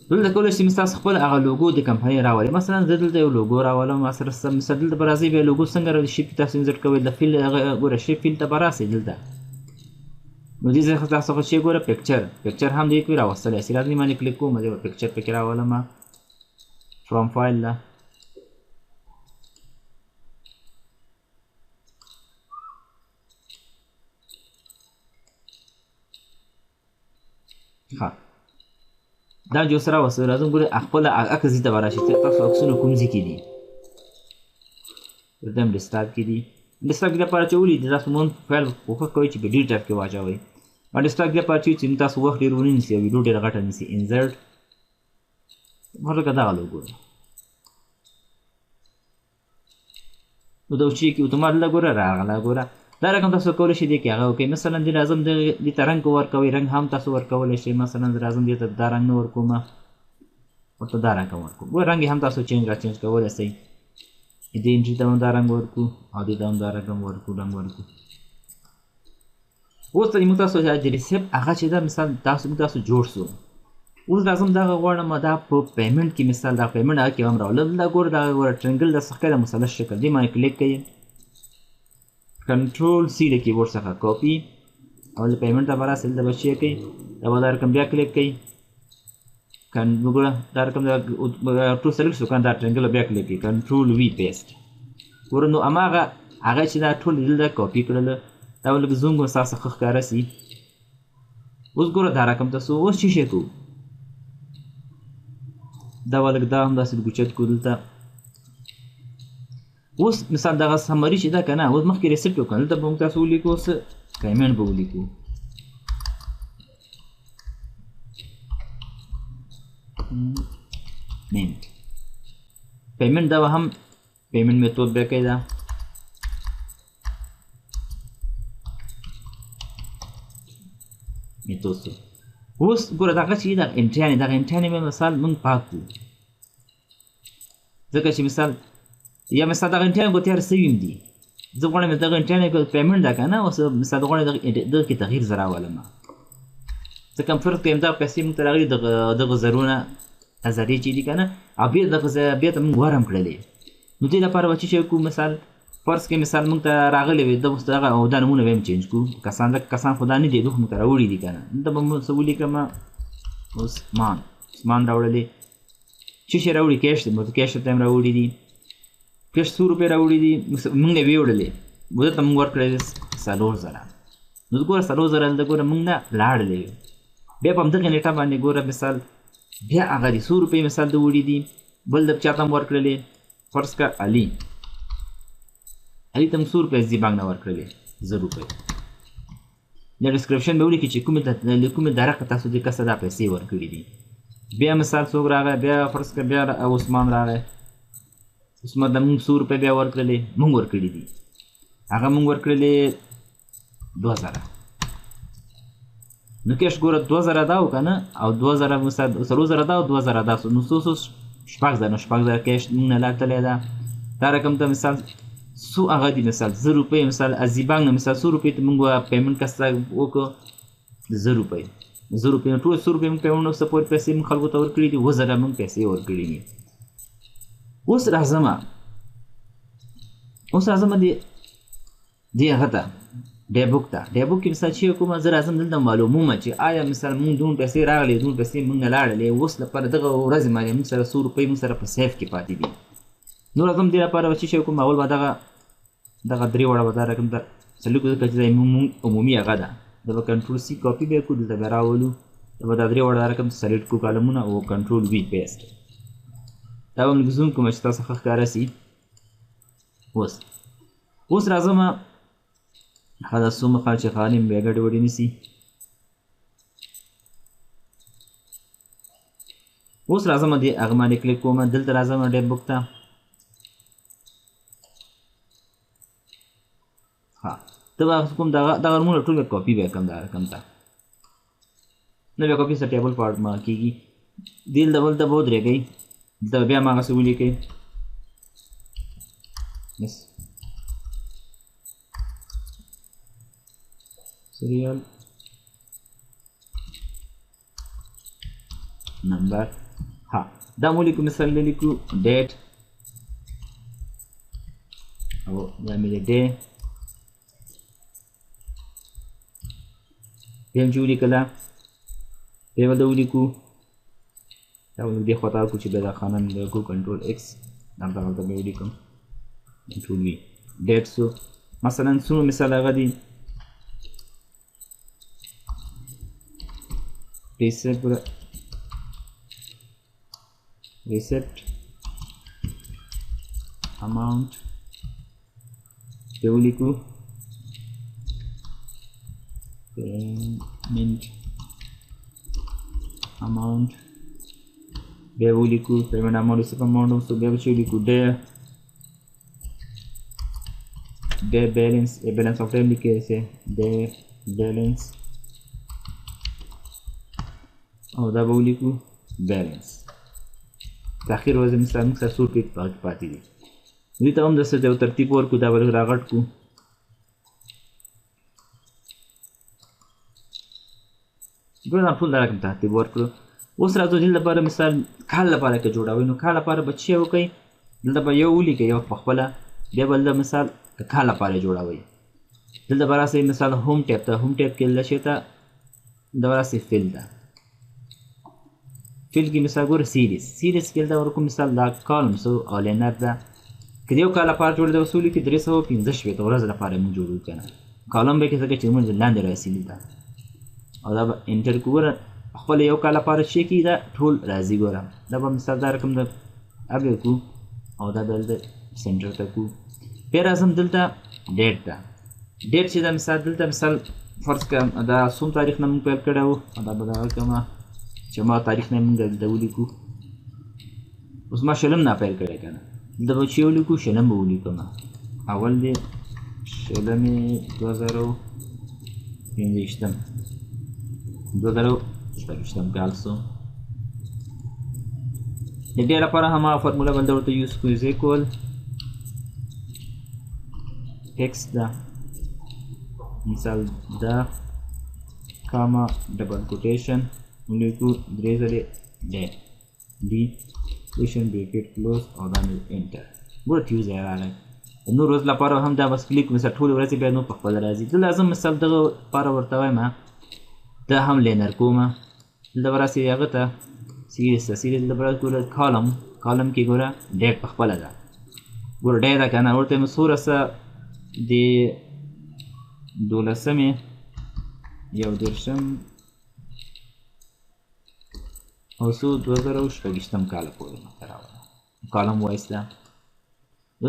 دلته کولی شئ تاسو خپل هغه لوګو د کمپنۍ راولئ مثلا زه دلته یو لوګو راولم ما سره مثلا دلته به راځئ بیا لوګو څنګه راځي شیپ کې تاسو انزرټ کوئ د فیل هغه ګوره شیپ فیل ته به راسئ دلته نو دې ځای تاسو خو چې ګوره پکچر هم دې کوي راوستلی شئ راځئ باندې کلیک کوم زه به پکچر پکې راولم فرام فایل ده ښه دا جو سره وسه راځم ګوره خپل عکس دې ته به راشي تاسو عکسونه کوم ځای کې دي دم ډیسکټاپ کې دي ډیسکټاپ کې لپاره چې ولید تاسو مون فایل کوښښ کوئ چې ویډیو ټاپ کې واچوئ او ډیسکټاپ کې لپاره چې تاسو وخت ډېر ونه نیسي او ویډیو ډېره غټه نیسي انزرټ ورته دغه لوګو نو دا چې کې اوتومات لا ګوره راغله ګوره دا رقم تاسو کولی شئ دې کې هغه وکړئ مثلا دې راځم دې ته رنګ ورکوئ رنګ هم تاسو ورکولی شئ مثلا راځم دې ته دا رنګ نه ورکوم ورته دا رنګ ورکوم ګوره رنګ هم تاسو چینج کولی شئ دې انټري ته هم دا رنګ ورکو او دې ته هم دا رنګ ورکو اوس ته موږ تاسو د ریسیپټ هغه چې دا مثال تاسو جوړ سو اوس راځم دغه غواړم دا په پیمنټ کې مثال دا پیمنټ هغه کې هم راولم دا ګوره دا ګوره ټرینګل د څخه د مثلث شکل دې باندې کلیک کړئ کنټرول سی د کیبورډ څخه کاپي او د پیمنټ ته به راسئ دلته به چی کوئ دا به دا رقم بیا کلیک کړئ ګوره دا رقم ټول سلیکټ شو کنه دا ټرینګل بیا کلیک کړئ کنټرول وی پیسټ ګوره نو هماغه هغه چې دا ټول دلته کاپي کړل دا به لږ زوم کوم ستاسو ښه ښکاره سي اوس ګوره دا رقم تاسو اوس څه شی کوو دا به لږ دا هم داسې ګوچت کړو دلته اوس مثال دغه سمري چې ده که نه اوس مخکې ریسیپټ وکړو دلته به موږ تاسو ولیکو اوس پیمنټ به ولیکو پیمنټ دا به هم پیمنټ میتود بیا کوي دا میتود سو اوس ګوره دغه چې دغه انټرنې به مثال موږ پاک کړو ځکه چې مثال یا مثال دغه انټرنې به تیار سوي هم دي زه غواړم دغه انټرنې پیمنټ ده که نه اوس مثال زه غواړم دغه کې تغییر زه راولم ځکه فرض کړئ دا پیسې موږ ته راغلي دغه زرونه هزارې چې دي که نه او بیا ته موږ ورم کړلې نو دې لپاره به څه شی وکړو مثال فرض کړئ مثال موږ ته راغلی وي د اوس دغه او دا نومونه به هم چینج کړو کسان خو دا نه دي دوی موږ ته راوړي دي که نه دلته به موږ څه ولیکم عثمان راوړلې څه شی راوړي کیش دی موږ کیش ته هم راوړي دي کیش 100 روپۍ راوړي دي موږ نه ویې وړلې دلته موږ ورکړی دی 4000 نو ګوره 4000 دلته ګوره موږ نه لاړلی بیا په همدغې نیټه باندې ګوره مثال بیا هغه دي 100 روپۍ مثال د وړي دي بل د چا ته هم ورکړلې فرض کړه علي ته موږ 100 روپۍ زی بانک نه ورکړلې 0 روپۍ د ډسکرپشن به ولیکي چې کومې درقه تاسو دې کس ته دا پیسې ورکړي دي بیا مثال څوک راغی بیا فرض کړه بیا عثمان راغی عثمان ته موږ 100 روپۍ بیا ورکړلې موږ ورکړي دي هغه موږ ورکړلې 2000 نو کیش ګوره 2000 دا و که نه او 2000 مثال 3000 دا او 2000 دا نو څو 6000 کیش موږ نه لاټلی ده دا رقم ته مثال څو هغه دي مثال 0 روپۍ مثال از بانک نه مثال 100 روپۍ ته موږ پیمنټ کس ته وکړو 0 روپۍ 0 روپۍ نو ټول 100 روپۍ موږ پیمنټ څه پورې پیسې موږ خلکو ته ورکړي دي 2000 موږ پیسې ورکړي دي اوس راځم دې هغه ته ډیبوک ته ډیبوک کې مثال چې کوم زه راځم دلته معلومومه چې آیا مثال موږ دومره پیسې راغلې دومره پیسې موږ نه لاړلې اوس لپاره دغه ورځې باندې موږ سره 100 روپۍ موږ سره په سیف کې پاتې دي نو راځم دې لپاره به څه شی وکړم اول به دغه 3 وړه به دا رقم ته سلیکټ وکړو چې دا عمومي هغه ده دا به کنټرول سی کاپي به کړو دلته به راولو دا به دا 3 وړه دا رقم ته سلیکټ کړو کالمونه او کنټرول وی پیسټ دا به موږ زوم کوم چې تاسو ښه ښکاره سي اوس راځم هذا څومره خال چې خالي بیا ګډوډي نیسي اوس راځم دې هغه باندې کلیک کوم دلته راځم ډیب بوک ته ته به کوم دغه نومونه ټول کاپي به کړم دا رقم ته نو بیا کاپي سره ټیبل پارټ ما کېږي دلته به ودرېږئ دلته بیا هماغسې ولیکئ serial number. ها دا مو لیکو مثال لیکو date او دا مې day بیا چې ولیکله بیا به دا ولیکو دا دې خواته کو چې بیا دا خانه مې کو کنټرول ایکس دا دغلته به ولیکم کنټرول وي date سو مثلا څومره مثال هغه دي receipt amount bia ولیکو payment amount bia ولیکو payment amount receipt amount so bia ولیکو day balance balance of time لیکي سه day balance او دا به ولیکو balance تاخیر وزن مثال موږ سره څو ټیک پاتې دي دوی ته هم داسې یو ترتیب ورکړو دا به لږ راغټ کړو ګوره دا ټول دا رقم ترتیب ورکړو اوس راځو دې لپاره مثال کال لپاره که جوړوئ نو کال لپاره به څه وکئ دلته به یو ولیکئ یو په خپله بیا به دلته مثال که کال لپاره جوړوئ دلته به راسئ مثال هوم ټیب ته هوم ټیب کې دلته شی ته دا به راسئ فیل ته فیل کې مثال ګوره سیریز کې دلته ورکو مثال دا کالمز او لینر ده که د یو کال لپاره جوړ دی اوس ولیکئ 315 شپېته ورځو لپاره موږ جوړوو که نه کالم به کې ځکه چې موږ لاندې راسلي ده او دا به انټر کړو ګوره خپل یو کال لپاره چې کېږي دا ټول راځي ګوره دا به مثال دا رقم د ابې کړو او دا دلته سنټر ته کړو بیا راځم دلته ډیټ ته ډیټ چې دا مثال دلته مثال فرض کړم دا څوم تاریخ نه موږ پیل کړی و دا به دغه کړمه چې ما تاریخ نه موږ دلته ولیکو اوس ما شلم نه پیل کړی که نه دلته به چې ولیکو شلم به ولیکم اول دی شلمې 2025 کال سو د دې لپاره هماغه فارموله بل ورته یوز کړو از ایکوال ایکس دا مثال دا کاما ډبل کوټیشن ولیکو درې ځلې دی دی کوټیشن بریکټ کلوز او دا مې انټر ګوره ټیو ځای راغی نور ورځ لپاره هم دا بس کلیک مثال ټولې ورځې بیا نو په خپله راځي دلته لازم مثال دغه لپاره ورته وایم دا هم لینر کومه دلته به راسي هغه ته سیریز ته سیریز دلته به راسي ګوره کالم کې ګوره ډیټ په خپله ده ګوره ډیټ ده که نه ورته مې څوارلسه د 12مې 11 او څو 2026 کال پورې راوړه کالم وایس ده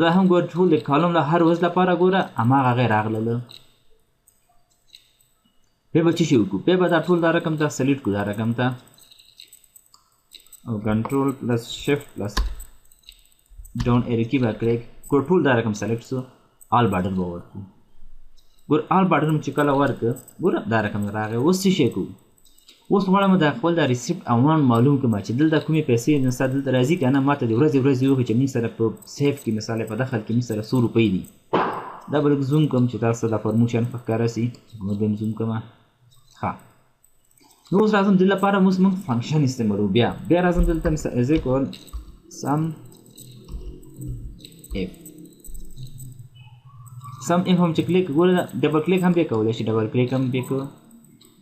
دا هم ګوره ټول د کالم له هر ورځ لپاره ګوره هماغه هغې راغلله بیا به څه شي وکړو بیا به دا ټول دا رقم ته سلیکټ کړو دا رقم ته او کنټرول پلس شفټ پلس ډاون ایرو کې به کلیک کړو ټول دا رقم سلیکټ شو آل بارډر به ورکړو ګوره آل بارډر مې چې کله ورکړه ګوره دا رقم راغی اوس څه شی کوو اوس غواړم دا خپل دا ریسیپټ اماونټ معلوم کړم چې دلته کومې پیسې مثال دلته راځي که نه ما ته د ورځې ووایي چې موږ سره په سیف کې مثال په دخل کې موږ سره 100 روپۍ دي دا به لږ زوم کړم چې تاسو دا فارموشن په ښکاره شي نور به یې زوم کړم ها نو اوس راځم دې لپاره اوس موږ فنکشن استعمالوو بیا راځم دلته مثال از ایکوال سم اف سم اف هم چې کلیک ګوره ډبل کلیک هم بیا کولی شي ډبل کلیک هم بیا کوو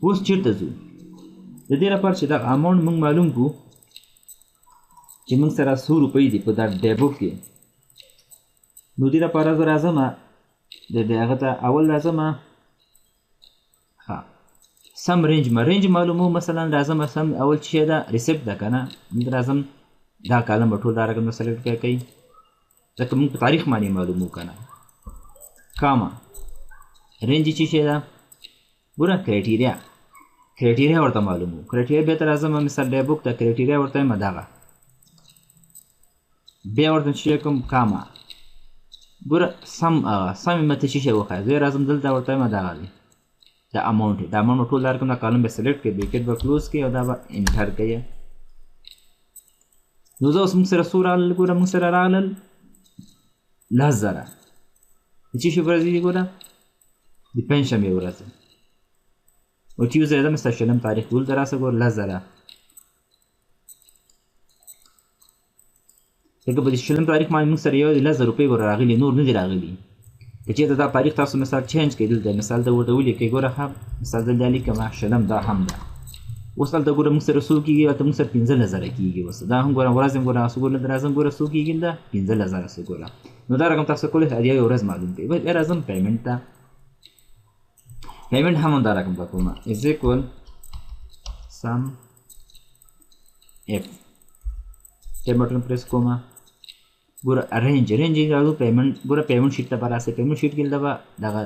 اوس چېرته ځو د دې لپاره چې دغه اماونټ موږ معلوم کړو چې موږ سره 100 روپۍ دي په دا ډیبوک کې نو دې لپاره زه راځم د هغه ته اول راځم ها سم رینج معلومو مثلا راځم سم اول چې دا ریسیپټ ده که نه موږ راځم دا کالم به ټول دا رقم سلیکټ کوئ ځکه موږ په تاریخ باندې معلومو که نه کاما رینج چې شی ده ګوره کرایټیریا ورته معلومو کرایټیریا بیا ته راځم مثال ډیبوک ته کرایټیریا ورته یم دغه بیا ورته چې کوم کاما ګوره سم یې مته چې شی وښایه زه راځم دلته ورته یم دغه دی دا اماونټ دا اماونټ ټول دا رقم دا کالم به سلیکټ کړئ بریکټ به کلوز کړئ او دا به انټر کړئ نو زه اوس موږ سره څو راغلل ګوره موږ سره راغلل 10,000 د څه شي ورځې دي ګوره د پنجشنبې ورځ او چې زه مثلا شلم تاریخ ګول دراسه ګور 10000 دغه په شلم تاریخ باندې موږ سره یو 10000 روپۍ ګور راغلي نور نه دي راغلي چې دا تاریخ تاسو مثال چینج کړئ د مثال د ورته ولیکئ ګوره هم مثال دلته لیکم شلم دا هم ده اوس دلته ګوره موږ سره څو کېږي هلته موږ سره 15000 کېږي اوس دا هم ګوره ورځ هم ګوره څو ګوره درځم ګوره څو کېږي دا 15000 څو ګوره نو دا رقم تاسو کولی شئ یو ورځ معلوم کړئ بیا راځم پیمنټ ته پیمنټ هم دا رقم ته کومه از اکول سم اف ټیب بټن پریس کومه ګوره رینج راځو پیمنټ ګوره پیمنټ شیټ ته به راسئ پیمنټ شیټ کې دغه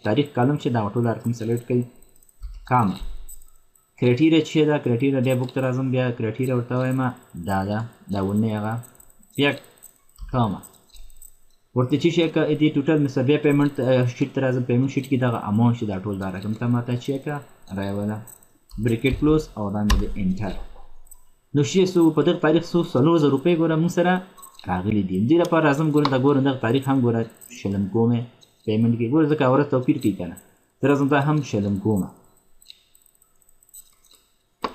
تاریخ کالم چې دا ټول رقم سلیکټ کړئ کام کرایټیریا چې دا کرایټیریا ډی بوک ته راځم بیا کرایټیریا ورته وایم دا ونه هغه بیا کاما ورته چې شي که دې ټوټل مثلا بیا پیمنټ شیټ ته راځم پیمنټ شیټ کې دغه اماونټ چې دا ټول دا رقم ته ماته چې که راوله بریکټ کلوز او دا مې د انټر نو شي څو په دغه تاریخ څو 4000 روپۍ ګوره موږ سره راغلي دي دې لپاره راځم ګوره دا ګوره دغه تاریخ هم ګوره شلم کومې پیمنټ کې ګوره ځکه ورځ توپیر کوي که نه زه راځم دا هم شلم کومه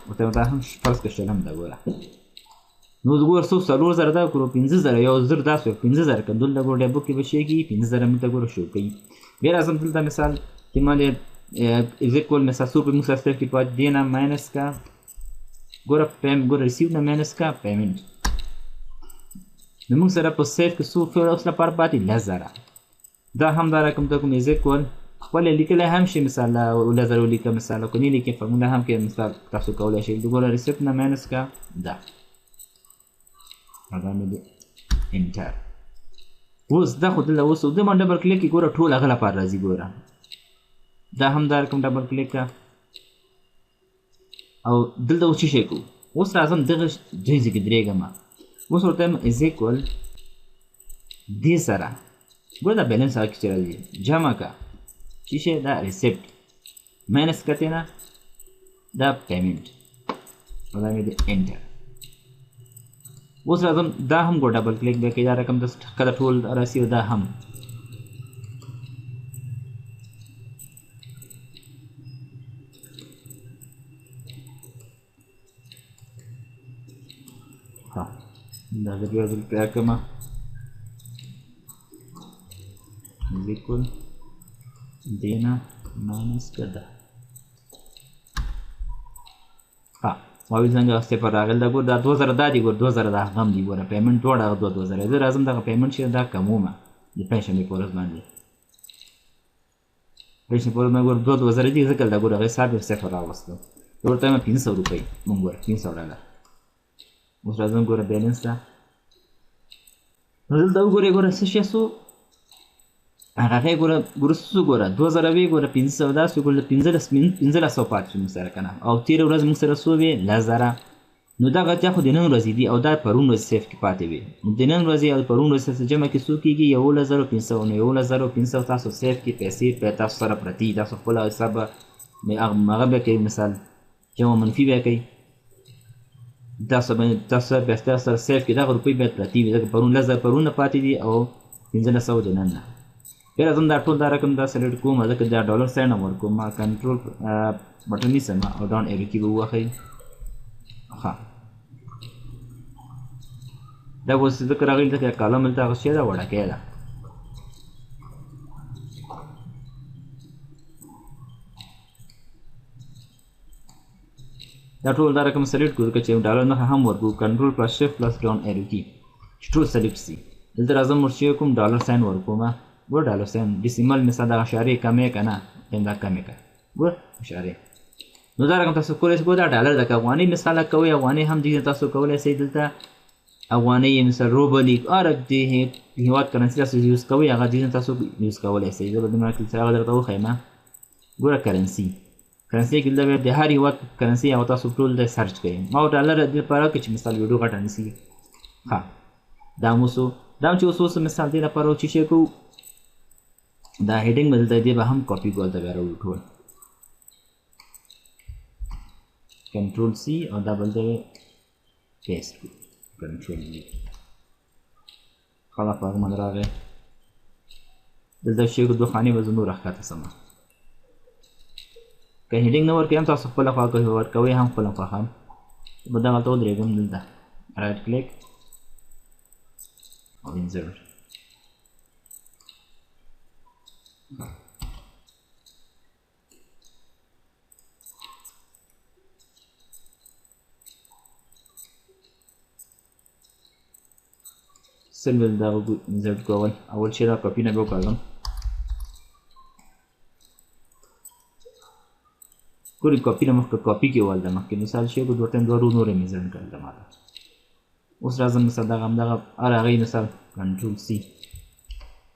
ورته دا هم فرض که شلم ده ګوره نو ګوره څو 4000 دا کړو 15000 یو زر دا شو 15000 که دلته ګوره ډی بوک کې به شي کېږي 15000 موږ ته ګوره شو کوي بیا راځم دلته مثال چې ما د از اکول مثال څو په موږ سره صرف کې پاتې دې نه ماینس کا ګوره ریسیو نه ماینس کا پیمنټ نو موږ سره په سیف کې څو فیر اوس لپاره پاتې 10000 دا هم دا رقم ته کوم از اکول خپل لیکلی هم شي مثال 10000 ولیکه مثال کو نه لیکي فارموله هم کې مثال تاسو کولی شئ ګوره ریسیپټ نه ماینس کا دا هغه مې د انټر اوس دا خو دلته اوس د ما ډبل کلیک ګوره ټول هغه لپاره راځي ګوره دا هم دا رقم ډبل کلیک کا او دلته اوس څه شی کوو اوس راځم دغه دوی ځای کې درېږم اوس ورته وایم از اکول دې سره ګوره دا بیلانس هغه کې چې راځي جمع کا چې شی دا ریسیپټ ماینس کتې نه دا پیمنټ او دا مې د انټر اوس راځم دا هم ګوره ډبل کلیک بیا کوي دا رقم د کله ټول راسي او دا هم دا زه بیا دلته کړم لیکل دینا ماینس کده ها واوی څنګه واسطه پر راغل دا ګور دا 2000 دا دی ګور 2000 دا هم دی ګور پیمنټ ټول هغه 2000 زه راځم دا پیمنټ چې دا کمومه د پنځمې پورز باندې پنځمې پورز باندې ګور 2000 دی ځکه دا ګور هغه حساب صفر راوستو ورته 500 روپۍ مونږ ګور 500 ډالر اوس راځم ګور بیلانس دا نو دلته وګورئ څه شی سو هغه ګوره څه ګوره 2000 وی ګوره 500 دا سو ګوره 1500 پاتې موږ سره کنه او تیر ورځ موږ سره سو وی 10000 نو دا غته خو د نن ورځې دی او دا پرون ورځ سیف کې پاتې وي د نن ورځې او پرون ورځ سره جمع کې سو کېږي 11500 نو 11500 تاسو سیف کې پیسې په تاسو سره پرتی تاسو خپل حساب هغه به کې مثال جمع منفي به کوي تاسو به سره سیف کې دا روپۍ به پرتی وي ځکه پرون 1000 پرون پاتې دي او 1500 د نن نه بیا راځم دا ټول دا رقم دا سلیکټ کوم ځکه دا ډالر ساین هم ورکوم ما کنټرول بټن نیسم او ډاون ایرو کې به ووهئ ښه دا اوس ذکر راغلی ځکه کالم دلته هغه شی ده وړکۍ ده دا ټول دا رقم سلیکټ کړو چې ډالر نه هم ورکو کنټرول پلس شفټ پلس ډاون ایرو کې چې ټول سلیکټ شي دلته راځم ورشي کوم ډالر ساین ورکوم ګور ډالر ساین ډیسیمل مثال د اشارې کمې کنه دا کمې کا ګور اشارې نو دا رقم تاسو کولای شئ دا ډالر د افغاني مثال کوي افغاني هم دي تاسو کولای شئ دلته افغاني مثال روبل عرب دي هیواد کرنسي تاسو یوز کوي هغه دي تاسو یوز کولای شئ زه به د مارکیټ سره درته وښیم ګور کرنسي کې د هر هیواد کرنسي او تاسو ټول د سرچ کوئ ما ډالر د لپاره چې مثال ویډیو غټ انسی ها دا موسو دا چې اوس مثال دی لپاره چې شي کو دا هیډینګ بدلته دی به هم کاپی کول ته راوړو ټول کنټرول سی او دا بل دی پیسټ کنټرول وی خلاص هغه من راغی دلته شي کو دوه خاني وزنو راخته سم که هیډینګ نه ورکوي هم تاسو خپله خوا ورکوئ هم خپله خوا هم به دغلته ودرېږم دلته رایټ کلیک او انسرټ څنګه دا انسرټ کول اول چې دا کاپي نه به وکاږم ګورئ کاپي نه مخکې کاپي کې ول ده مخکې مثال شی کو دوه نورې مې ځنډ کړل ده ماته اوس راځم مثال دغه همدغه هر هغې مثال کنټرول سی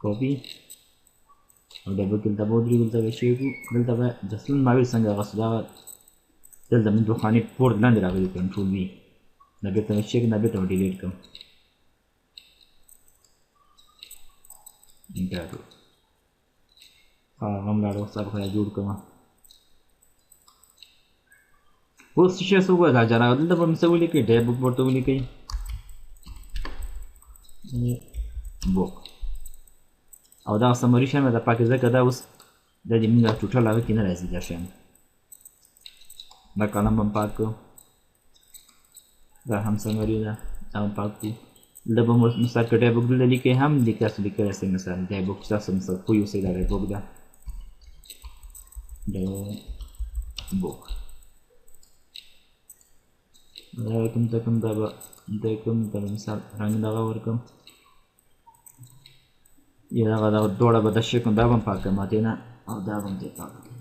کاپي او ډبل کې دلته به ودرېږو دلته به شی کړو دلته به جسلن ما ویل څنګه اغوستو دغه دلته مې دوه خانې پورته لاندې راغلي کنټرول وي دا بېرته مې چک دا بېرته مې ډیلیټ کړم انټر هغه هم لاړه اوس هغه خو جوړ کړم اوس چې څه وګورئ دا جلا دلته به مې څه ولیکئ ډیب بک ورته ولیکئ بوک او دا سمري شی مې د پاکې ځکه دا اوس دا د موږ ټوټل هغه کې نه راځي دا شی دا کالم هم پاک کړو دا هم سمري ده دا هم پاک کړو دا به مثال که ډیب بک دلته لیکئ هم تاسو لیکلی شئ مثال ډیب بک تاسو مثال پوه اوسئ دا ډیب بک ده ډیب بک دا کوم ته کوم دا به د کوم ته مثال رنګ دغه ورکړم یا دغه دواړه به داسې کوم دا به هم پاک کړم ماتې نه او دا به هم ترې پاک کړم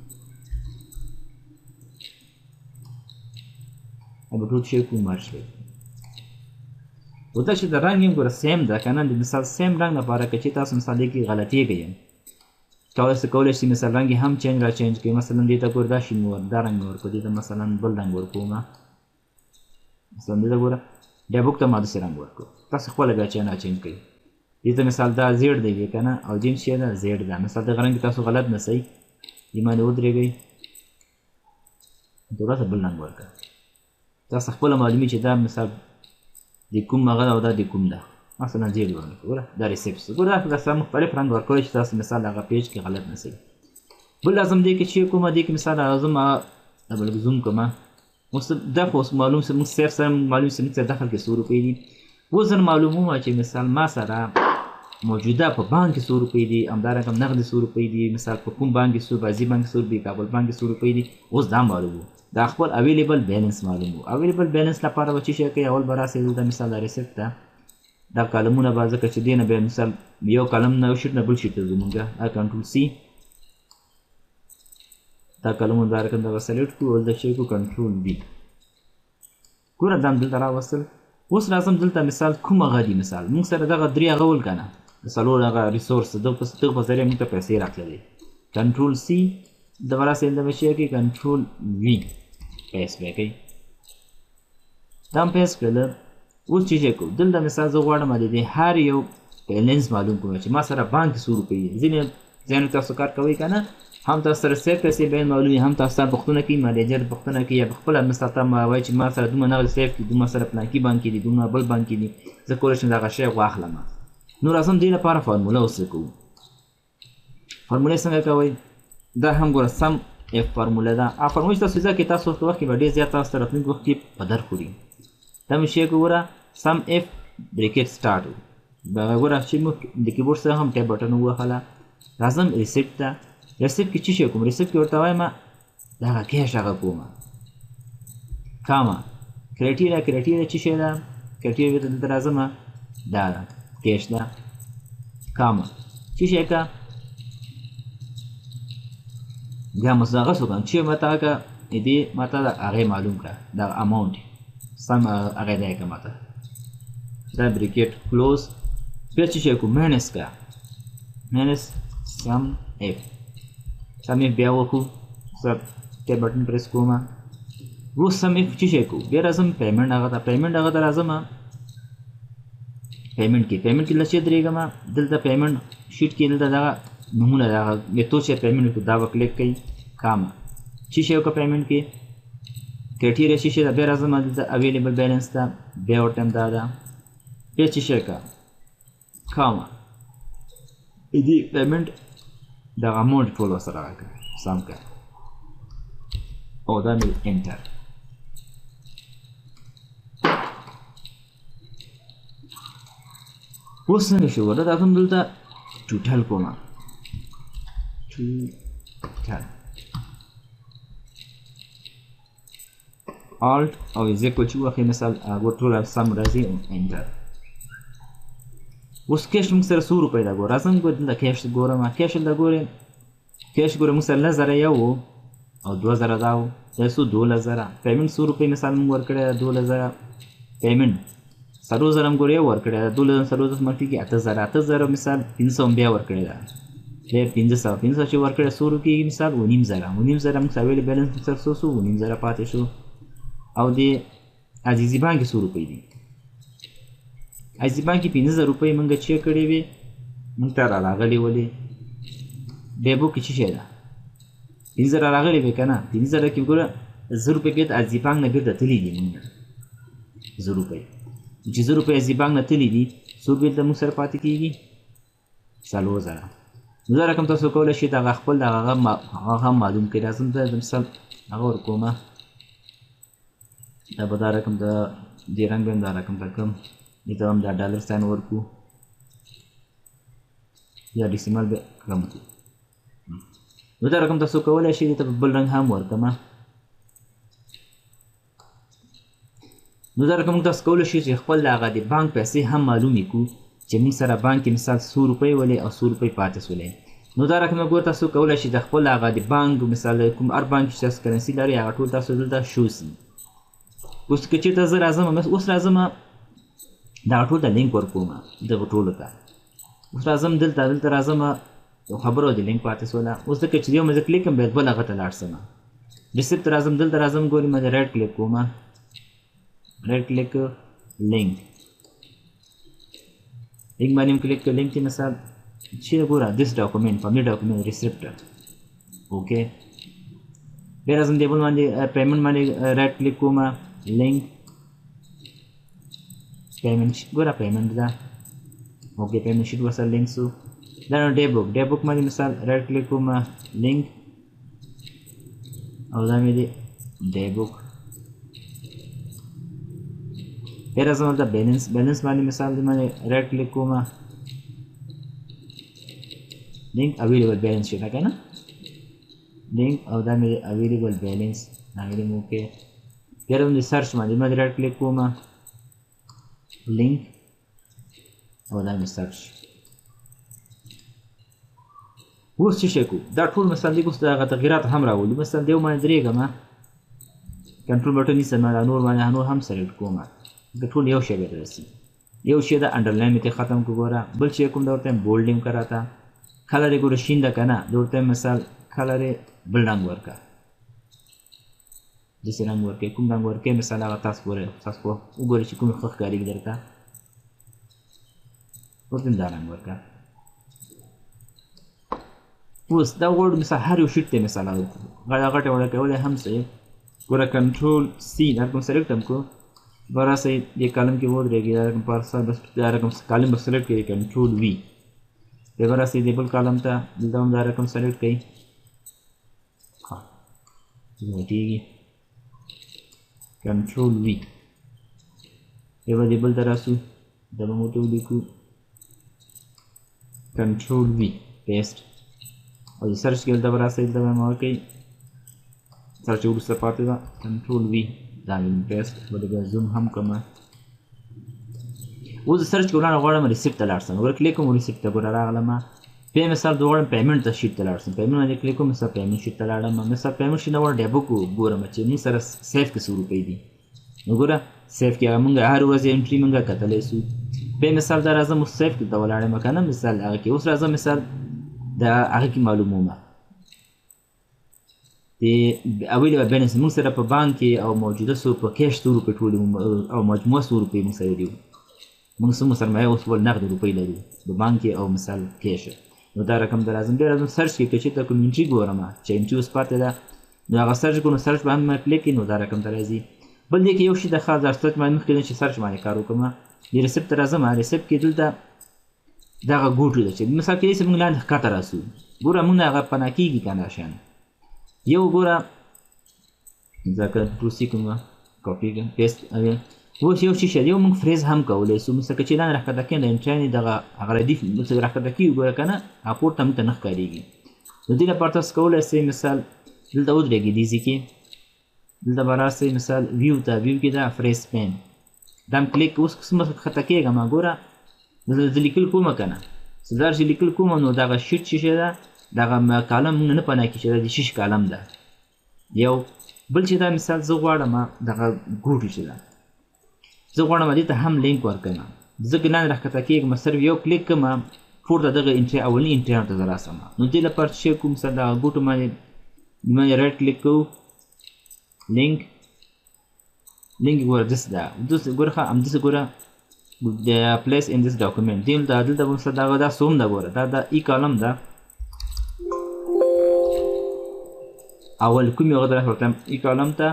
او به ټول شی کوم مارش کړئ خو دا چې د رنګ یم ګوره سیم ده که نه د مثال سیم رنګ لپاره که چې تاسو مثال دې کې غلطي کوئ کولی شئ مثال رنګ یې هم چینج را چینج کړئ مثلا دې ته ګوره دا شي مې دا رنګ مې ورکړو دې ته مثلا بل رنګ ورکوم مثلا دلته ګوره ډیبوک ته ما داسې رنګ ورکړو تاسو خپله بیا چینج را چینج کړئ دې ته مثال دا زیډ دی که نه او جیم شی ده زیډ ده مثال دغه رنګ تاسو غلط نه سئ دې باندې ودرېږئ دغسې بل رنګ ورکړه تاسو خپله معلومي چې دا مثال د کوم هغه ده او دا د کوم ده مثلا زیډ ورکړو ګوره دا ریسیپټس ګوره داسې مختلف رنګ ورکولی چې تاسو مثال هغه پیج کې غلط نه سئ بل لازم دی کې چې کومه دې کې مثال لازم ډبل زوم کومه اوس دا خو اوس معلوم موږ صرف سره معلوم چې موږ سره داخل کې 100 روپۍ دي اوس زه معلومومه چې مثال ما سره موجوده په بانک کې 100 روپۍ دي همدارنګه نغدې 100 روپۍ دي مثال په کوم بانک کې 100 بازي بانک 100 روپۍ کابل بانک کې 100 روپۍ دي اوس دا معلومو دا خپل اویلیبل بیلانس معلومو اویلیبل بیلانس لپاره به چې شی کوي اول به راسئ دلته مثال دا ریسیپټ ده دا کالمونه به ځکه چې دې نه بیا مثال یو کالم نه یو شیټ نه بل شیټ ته ځو مونږ دا کنټرول سی دا کالمونه دا رقم دغه سلیکټ کړو او دلته شی کړو کنټرول بي ګوره دا هم دلته راوستل اوس راځم دلته مثال کوم هغه دي مثال مونږ سره دغه درې هغه ول که نه د څلور هغه ریسورس دغه په ذریعه مونږ ته پیسې راتللې کنټرول سی دغه راسئ دلته به شی کوي کنټرول وي پیسټ به کوي دا هم پیسټ کړله اوس چې شی کوو دلته مثال زه غواړم د دې هر یو بیلنس معلوم کړم چې ما سره بانک کې 100 روپۍ دي ځینې ځینو تاسو کار کوئ که نه هم تاسو سره سیف پیسې بیان معلومي هم تاسو سره پوښتنه کوي مانیجر پوښتنه کوي یا خپله مثال ته وایي چې ما سره دومره نغد سیف دي دومره سره پلانکي بانک کې دي دومره بل بانک کې دي زه کولی شم دغه شی واخلم نو راځم دې لپاره فارموله اوس کوو فارمولې څنګه کوئ دا هم ګوره سم اف فارموله ده فارموله چې تاسو ځکه تاسو وخت کې به ډېر زیات تاسو ته راتلونکي وخت کې په در خوري دا مې شی ګوره سم اف بریکټ سټارټ ګوره چې موږ د کیبورډ سره هم ټیپ بټن ووهله راځم ریسیپټ ته ریسیپټ کې چې شی کوم ریسیپټ کې ورته وایم دغه کیش هغه کوم کاما کرایټیریا چې شی ده کرایټیریا ته دلته راځم دا کیش ده کاما چې شی که بیا مصداقه وکړم چې ماته هغه دې ماته د هغې معلوم کړه د اماونټ سم هغې دی که ماته دا بریکټ کلوز بیا چې شی کوو مینس که مینس سم اف سم اف بیا وکړو زه ټیپ بټن پریس کوم اوس سم اف چې شی کوو بیا راځم پیمنټ هغه ته پیمنټ هغه ته راځم پیمنټ کې دلته چې درېږم دلته پیمنټ شیټ کې دلته دغه نمونه دغه میتود چې پیمنټ وکړو دا به کلیک کوئ کاما چې شی وکړه پیمنټ کې کرایټیریا چې شی ده بیا راځم دلته اویلیبل بیلانس ته بیا ورته هم دا ده بیا چې شی که کاما دې پیمنټ دغه اماونټ ټول ورسره راکړه سم کړه او دا مې انټر. اوس څنګه شو دا کوم دلته ټوټل کومه ټوټل alt او از اکول چې واخې مثال هغه ټول سم راځي او انټر. اوس کیش موږ سره 100 روپۍ دا ګوره راځم دلته کیش ګورم کیش دا ګورم کیش ګوره موږ سره 1000 یو او 2000 دا و دا 2000 پیمنټ 100 روپۍ مثال موږ ورکړی 2000 پیمنټ 100,000 هم ګوره یو ورکړی 2000 مټي کې 8000 مثال 300 بیا ورکړی دا بیا 500 چې ورکړی 100 روپۍ مثال 9,000 موږ سره ویلې بیلانس سره 9,000 پاتې شو. او د عزیزي بانک 100 روپۍ دي. عزیزي بانک 15,000 روپۍ موږ چیک کړې وې موږ ته راغلې ولې ډیبوک کې څه شی ده 15,000 راغلې وې که نه 15,000 کې ګوره 1,000 روپۍ بیا د عزیزي بانک نه بېرته تللي دي موږ 1,000 روپۍ چې 1,000 روپۍ عزیزي بانک نه تللي دي څو بېرته موږ سره پاتې کېږي 4,000. نو دا رقم تاسو کولی شئ دغه خپل دغه هم معلوم کړئ. راځم ته د مثال هغه ورکومه دا به دا رقم د دې رنګ به هم دا رقم ته کړم دې ته هم دا ډالر ساین ورکړو یا ډیسیمل به کړم. نو دا رقم تاسو کولی شئ دې ته بل رنګ هم ورکړم. نو دا رقم تاسو کولی شئ چې خپل د هغه د بانک پیسې هم معلومې کړو چې موږ سره بانک کې مثال 100 روپۍ ولې او 100 روپۍ پاتې سولې. نو دا رقم ګوره تاسو کولی شئ د خپل هغه د بانک مثال کوم هر بانک چې تاسو کرنسي لرئ هغه ټول تاسو دلته شو سي. اوس که چېرته زه راځم اوس راځم دغه ټول ته لینک ورکوم دغه ټولو ته اوس راځم دلته راځم یو خبره د لینک پاتې سوله. اوس ځکه چې یو مې زه کلیک کړم بیا بل هغه ته لاړ شم ریسیپټ ته راځم دلته راځم ګورې مې رایټ کلیک کوم رایټ کلیک لینک باندې م کلیک کړ لینک کې مثال چې ګوره دس ډاکومنټ فاملی ډاکومنټ ریسیپټ اوکې بیا راځم دی بل باندې پیمنټ باندې رایټ کلیک کوم link payment sheet ګوره پیمنټ ده اوکې پیمنټ شیټ ورسره لینک شو. دا نو ډیبوک باندې مثال رایټ کلیک کوم لینک او دا مې دی ډیبوک. بیا راځم دلته بیلانس باندې مثال دې باندې رایټ کلیک کوم لینک اویلیبل بیلانس شیټ که نه لینک او دا مې اویلیبل بیلانس ناویلې مو کې بیا هم د سرچ باندې رایټ کلیک کوم لینک او دا مې سرچ. اوس څه شی کوو دا ټول مثال دی اوس دغه تغییرات هم راولو مثال د یو باندې درېږم کنټرول بټن نیسم نور باندې نور هم سلیکټ کوم د ټول یو شی به رسي یو شی د انډرلاین مې ختم کو ګوره بل شی کوم دا ورته بولډ هم کراته کلر یې ګوره شین ده که نه د ورته مثال کلر یې بل رنګ ورکړه داسې رنګ ورکړئ کوم رنګ ورکړئ مثال هغه تاسو وګورئ چې کوم ښه ښکارېږي درته ورته دا رنګ ورکړه. اوس دا وړ مثال هر یو شیټ ته مثال غټه وړه کولی هم صحیح ګوره کنټرول سی دا رقم سلیکټ هم کړو به راسئ دې کالم کې ودرېږي دا رقم پارسل دا رقم کالم به سلیکټ کړئ کنټرول وي بیا به راسئ دې بل کالم ته دلته هم دا رقم سلیکټ کړئ غټېږي کنټرول وي بیا به دې بل ته راسو دا به مو ورته ولیکو کنټرول وي پیسټ او د سرچ کې دلته به راسئ دلته به مه ورکوئ سرچ وروسته پاتې ده کنټرول وي دا مې پیسټ بلې بیا زوم هم کړم. اوس د سرچ کې ولاړ غواړم ریسیپټ ته لاړ شم ګوره کلیک کوم ریسیپټ ته ګوره راغلم بیا مثال د غواړم پیمنټ ته شیټ ته لاړ شم پیمنټ باندې کلیک کوم مثال پیمنټ شیټ ته لاړم مثال پیمنټ شیټ نه غواړم ډیبوک ګورم چې موږ سره سیف کې 100 روپۍ دي نو ګوره سیف کې هغه موږ هر ورځ انټري موږ کتلی شو بیا مثال دا راځم اوس سیف کې ته ولاړم که نه مثال هغه کې اوس راځم مثال د هغه کې معلومومه د اویلیبل بیلانس موږ سره په بانک کې او موجوده سو په کیش 100 روپۍ ټولې او مجموعه 100 روپۍ موږ سره دي موږ څومره سرمایه اوس ول نغدو روپۍ لرو په بانک کې او مثال کیش نو دا رقم ته راځم بیا راځم سرچ کې که چېرته کوم انټري ګورم چې انټري اوس پاتې ده نو هغه سرچ کړو نو سرچ باندې کلیک کړئ نو دا رقم ته راځي. بل دی کې یو شي د خاص د سرچ باندې مخکې چې سرچ باندې کار وکړم د ریسیپټ ته راځم ریسیپټ کې دلته دغه ګوټو ده چې مثال کېدای شي موږ لاندې ښکته راسو ګوره موږ هغه پناه کېږي که نه شیان یو ګوره ځکه پروسي کومه کاپي پیسټ اوس یو شی یو موږ فریز هم کولی شو مثلا که چې لاندې راښکته کېږي د انټرنې دغه هغه ردیف راښکته کېږي ګوره که نه هغه پورته موږ ته نه ښکارېږي د دې لپاره تاسو کولی شئ مثال دلته ودرېږئ دې ځای کې دلته به راسئ مثال ویو ته ویو کې ده فریز پین دا م کلیک اوس څومره ښکته کېږم ګوره زه لیکل کومه که نه زه دا چې لیکل کومه نو دغه شیټ چې شی ده دغه کالم موږ نه پناه کړي چې دا د 6 کالم ده یو بل چې دا مثال زه غواړم دغه ګروټ چې ده زه غواړم دې ته هم لینک ورکړم زه که لاندې راښکته کېږم صرف یو کلیک کوم پورته دغه انټري اولني انټري ته زه راسم نو دې لپاره چې کوم مثال دغه ګوټو باندې رایټ کلیک کوو لینک ګوره داسې ده داسې ګوره ښه همداسې ګوره د پلیس ان دس ډاکومنټ دلته به مثلا دا سوم ده ګوره دا د ای کالم ده اول کوم یو غدره ورته ای کالم ته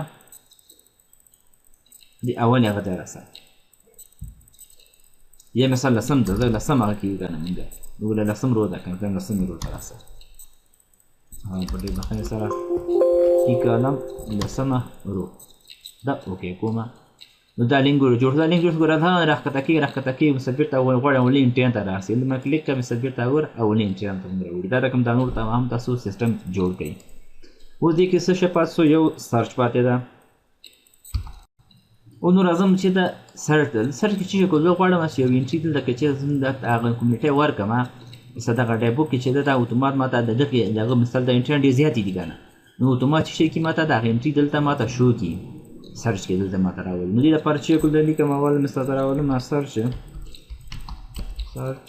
د اول هغه ته راسه یا مثلا لسم ده زه لسم هغه کېږي که نه مونږ وله لسم رو ده که نه لسم رو ته راسه په ډېر بخښنې سره ای کالم لسمه رو دا اوکې کومه نو دا لینک ګوره جوړ دا لینک جوړ ګوره دا راښکته کېږي مثلا بېرته غواړي اولني انټري ته راسي ما کلیک کړم مثلا بېرته ګوره اولني انټري ته موږ راوړي دا رقم دا نور تمام تاسو سیسټم جوړ کړئ اوس دې کې څه شی پاتې شو یو سرچ پاتې ده او نو راځم چې دا سرچ ده سرچ کې چې کوم زه غواړم چې یو انټري دلته کې چې زه هغه کومنیټۍ ورکړم مثلا دغه ډایبوک کې چې ده دا اوتومات ماته د دغه مثال د انټرنټ ډېر زیاتې دي که نه نو اوتومات چې شی کې ماته د هغه انټري دلته ماته شو کړي سرچ کې دلته ماته راولي نو دې لپاره چې کوم د لیکم اول مثال ته راولم سرچ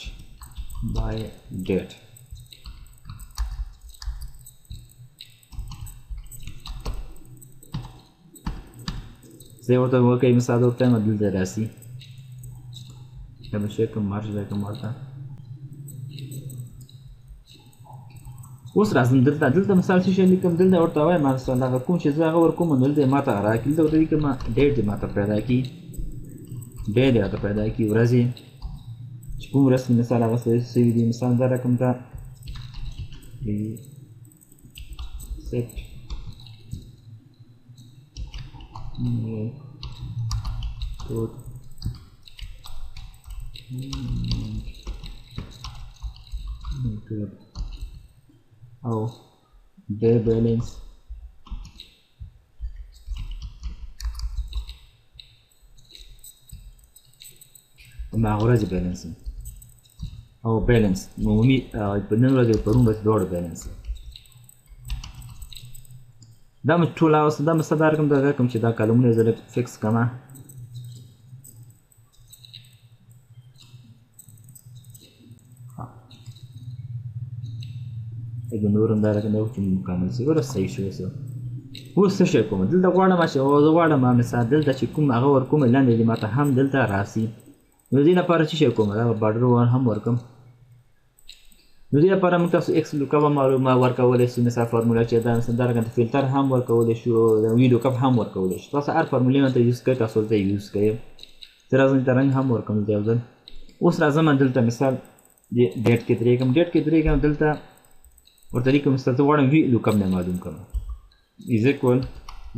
بای ډیټ زه ورته وکړئ مثال ورته یم دلته راسي که به شی کوم مارچ دی کوم ورته اوس راځم دلته مثال څه شی لیکم دلته ورته وایم مثلا هغه کوم چې زه هغه ورکوم نو دلته یې ماته راکړي دلته ورته لیکم ډېټ دې ماته پیدا کړي ډېټ دې راته پیدا کړي ورځې چې کوم ورځ مثال هغه سوي دي مثال دا رقم ته سیټ او ډے بیلنس هماغه ورځې بیلنس او بیلنس عمومي په نن ورځ او پرون ورځ دواړه بیلنس دا مې ټول اوس دا مثلا دا رقم دغه کوم چې دا کالمونه زه لږ فکس کړم اګه نور هم دا رقم دا چې مکمل شي ګوره صحیح شو اوس څه شی کوم دلته غواړم چې زه غواړم مثلا دلته چې کوم هغه ورکوم لاندې دې ماته هم دلته راسي نو دې لپاره څه شی کوم دا بارډر هم ورکوم نو دې لپاره موږ تاسو ایکس لوکپ معلومه ورکولی شو مثلا فارموله چې دا مثلا دا رقم فلټر هم ورکولی شو وی لوکپ هم ورکولی شو تاسو هر فارمولې ته یوز کوئ تاسو ورته یوز کوئ زه راځم دلته رنګ هم ورکوم دلته یو ځل اوس راځم دلته مثال ډیټ کې درېږم دلته ورته لیکم مثلا زه غواړم وی لوکپ نه معلوم کړم از اکول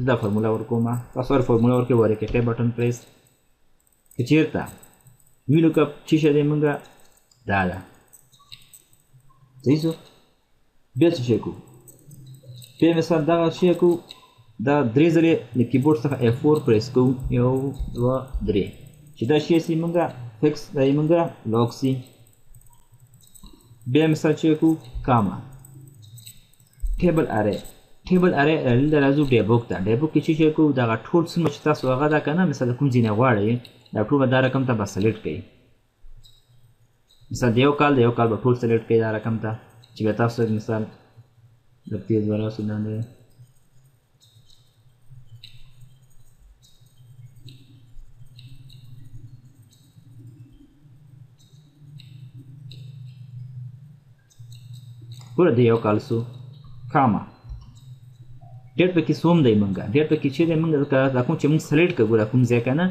دا فارموله ورکوم تاسو هر فارموله ورکوئ ورکټۍ بټن پریس که چېرته وی لوکپ چې شی دی موږ دا ده صحیح شو بیا څه شی کوو بیا مثال دغه شی کوو دا درې ځلې له کیبورډ څخه F4 پریس کوو 1 2 3 چې دا شی سي موږ فکس دا یې موږ لاک سي بیا مثال چې کوو کاما ټیبل اره دلته راځو ډیبوک ته ډیبوک کې چې شی کوو دغه ټول څومره چې تاسو هغه ده که نه مثال کوم ځای نه غواړئ دا ټول به دا رقم ته به سلیکټ کوئ مثال د یو کال به ټول سلیکټ کړئ دا رقم ته چې بیا تاسو مثال لږ تیز به راسو لاندې ګوره د یو کال سو کاما ډېټ پکې څوم دی موږ ډېټ پکې چې دی موږ دا کوم چې موږ سلیکټ کړو ګوره کوم ځای که نه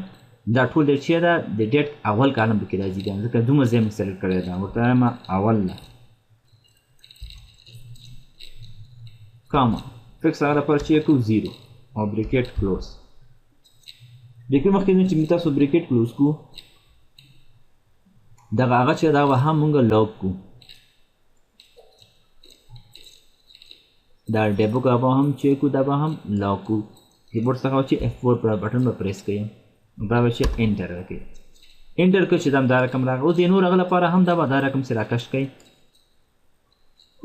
دا ټول د چې ده د ډیټ اول کالم پکې راځي که ځکه دومره ځای موږ سلیکټ کړی ده ورته وایم اول ده کاما فکس هغه لپاره چې کوو 0 او بریکټ کلوز لیکن مخکې نه چې موږ تاسو بریکټ کلوز کو دغه هغه چې دا به هم موږ لاک کو دا ډیبوک به هم چې کو دا به هم لاک کو کیبورډ څخه چې F4 پر بټن به پریس کړئ دا به چې انټر وکړئ انټر کړئ چې دا رقم راغی اوس د نور هغه لپاره هم دا به دا رقم سره راکش کړئ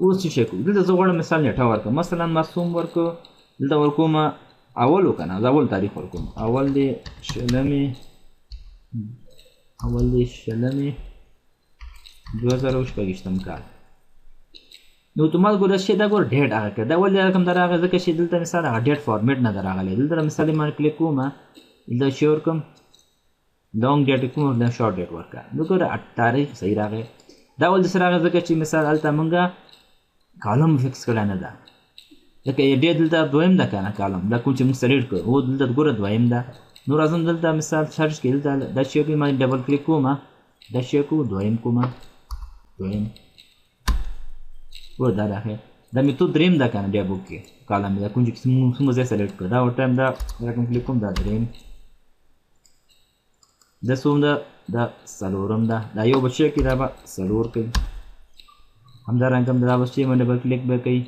اوس څه شي کوو دلته زه غواړم مثال نیټه ورکړم مثلا ما څوم ورکړو دلته ورکوم اول وکنه دا اول تاریخ ورکوم اول دی شلمې 2014 کال نو اوتومات ګوره شي دا ګوره ډیټ هغه کړه دا ولې رقم در راغی ځکه چې دلته مثال هغه ډیټ فارمیټ نه در راغلی دلته مثال یې باندې کلیک کوم دلته شي ورکوم لانګ ډیټ کوم دا شارټ ډیټ ورکړه نو ګوره تاریخ صحیح راغی دا ولې سره راغی ځکه چې مثال هلته مونږ کالم فکس کړی نه ده ځکه ډېر دلته دویم ده که نه کالم دا کوم چې موږ سلیکټ کړو هو دلته ګوره دویم ده نو راځم دلته مثال سرچ کړي دلته دا شی کې ما ډبل کلیک کوم دا شی کو دویم کوم دویم ور دا راغی دا میتود دریم ده که نه ډیبوک کې کالم دا کوم چې موږ ځای سلیکټ کړو دا ور ټایم دا رقم کلیک کوم دا دریم دا څوم ده دا څلورم ده دا یو بچی کې دا به څلور کوي همدارنګه هم دا بچی باندې ډبل کلیک به کوي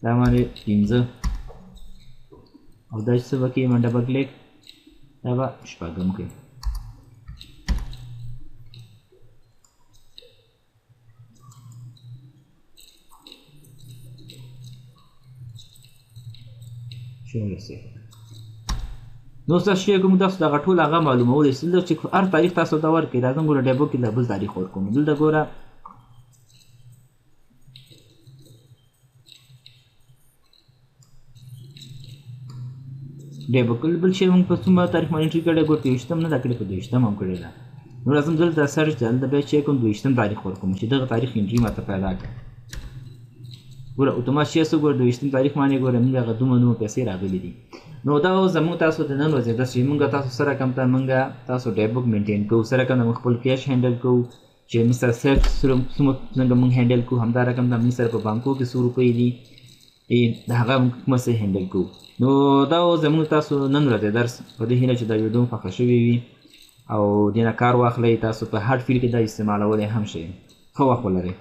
دا باندې 15 او دا څه به کوي باندې ډبل کلیک دا به شپږم کوي نو څه شی کوم تاسو دغه ټول هغه معلومول شي چې هر تاریخ تاسو دا ورکړئ راځم ګوره ډیبوک کې بل تاریخ ورکوم دلته ګوره ډیبوک بل شی موږ په څومره تاریخ باندې انټري کړی ګوره 23 نه دا کړی په 23 هم کړی ده نو راځم دلته سرچ دلته بیا چیک کوم 22 تاریخ ورکوم چې دغه تاریخ انټري ماته پیدا کړه ګوره اوتومات شي څه ګوره 22 تاریخ باندې ګوره موږ هغه دومره پیسې راغلي دي نو دا زموږ تاسو د نن ورځې داسې موږ تاسو سره کوم ته موږ تاسو ډیبوک مینټین کوو سره کوم خپل کیش هینډل کوو چې مثال سیف څنګه موږ هینډل کوو همدا رقم د موږ سره په بانکو کې 100 روپۍ دي د هغه موږ سره هینډل کوو نو دا زموږ تاسو نن ورځې درس په دې هیله چې دا ویډیو خوښه شوې وي او دې نه کار واخلئ تاسو په هر فیلډ کې دا استعمالولی هم شئ ښه وخت ولرئ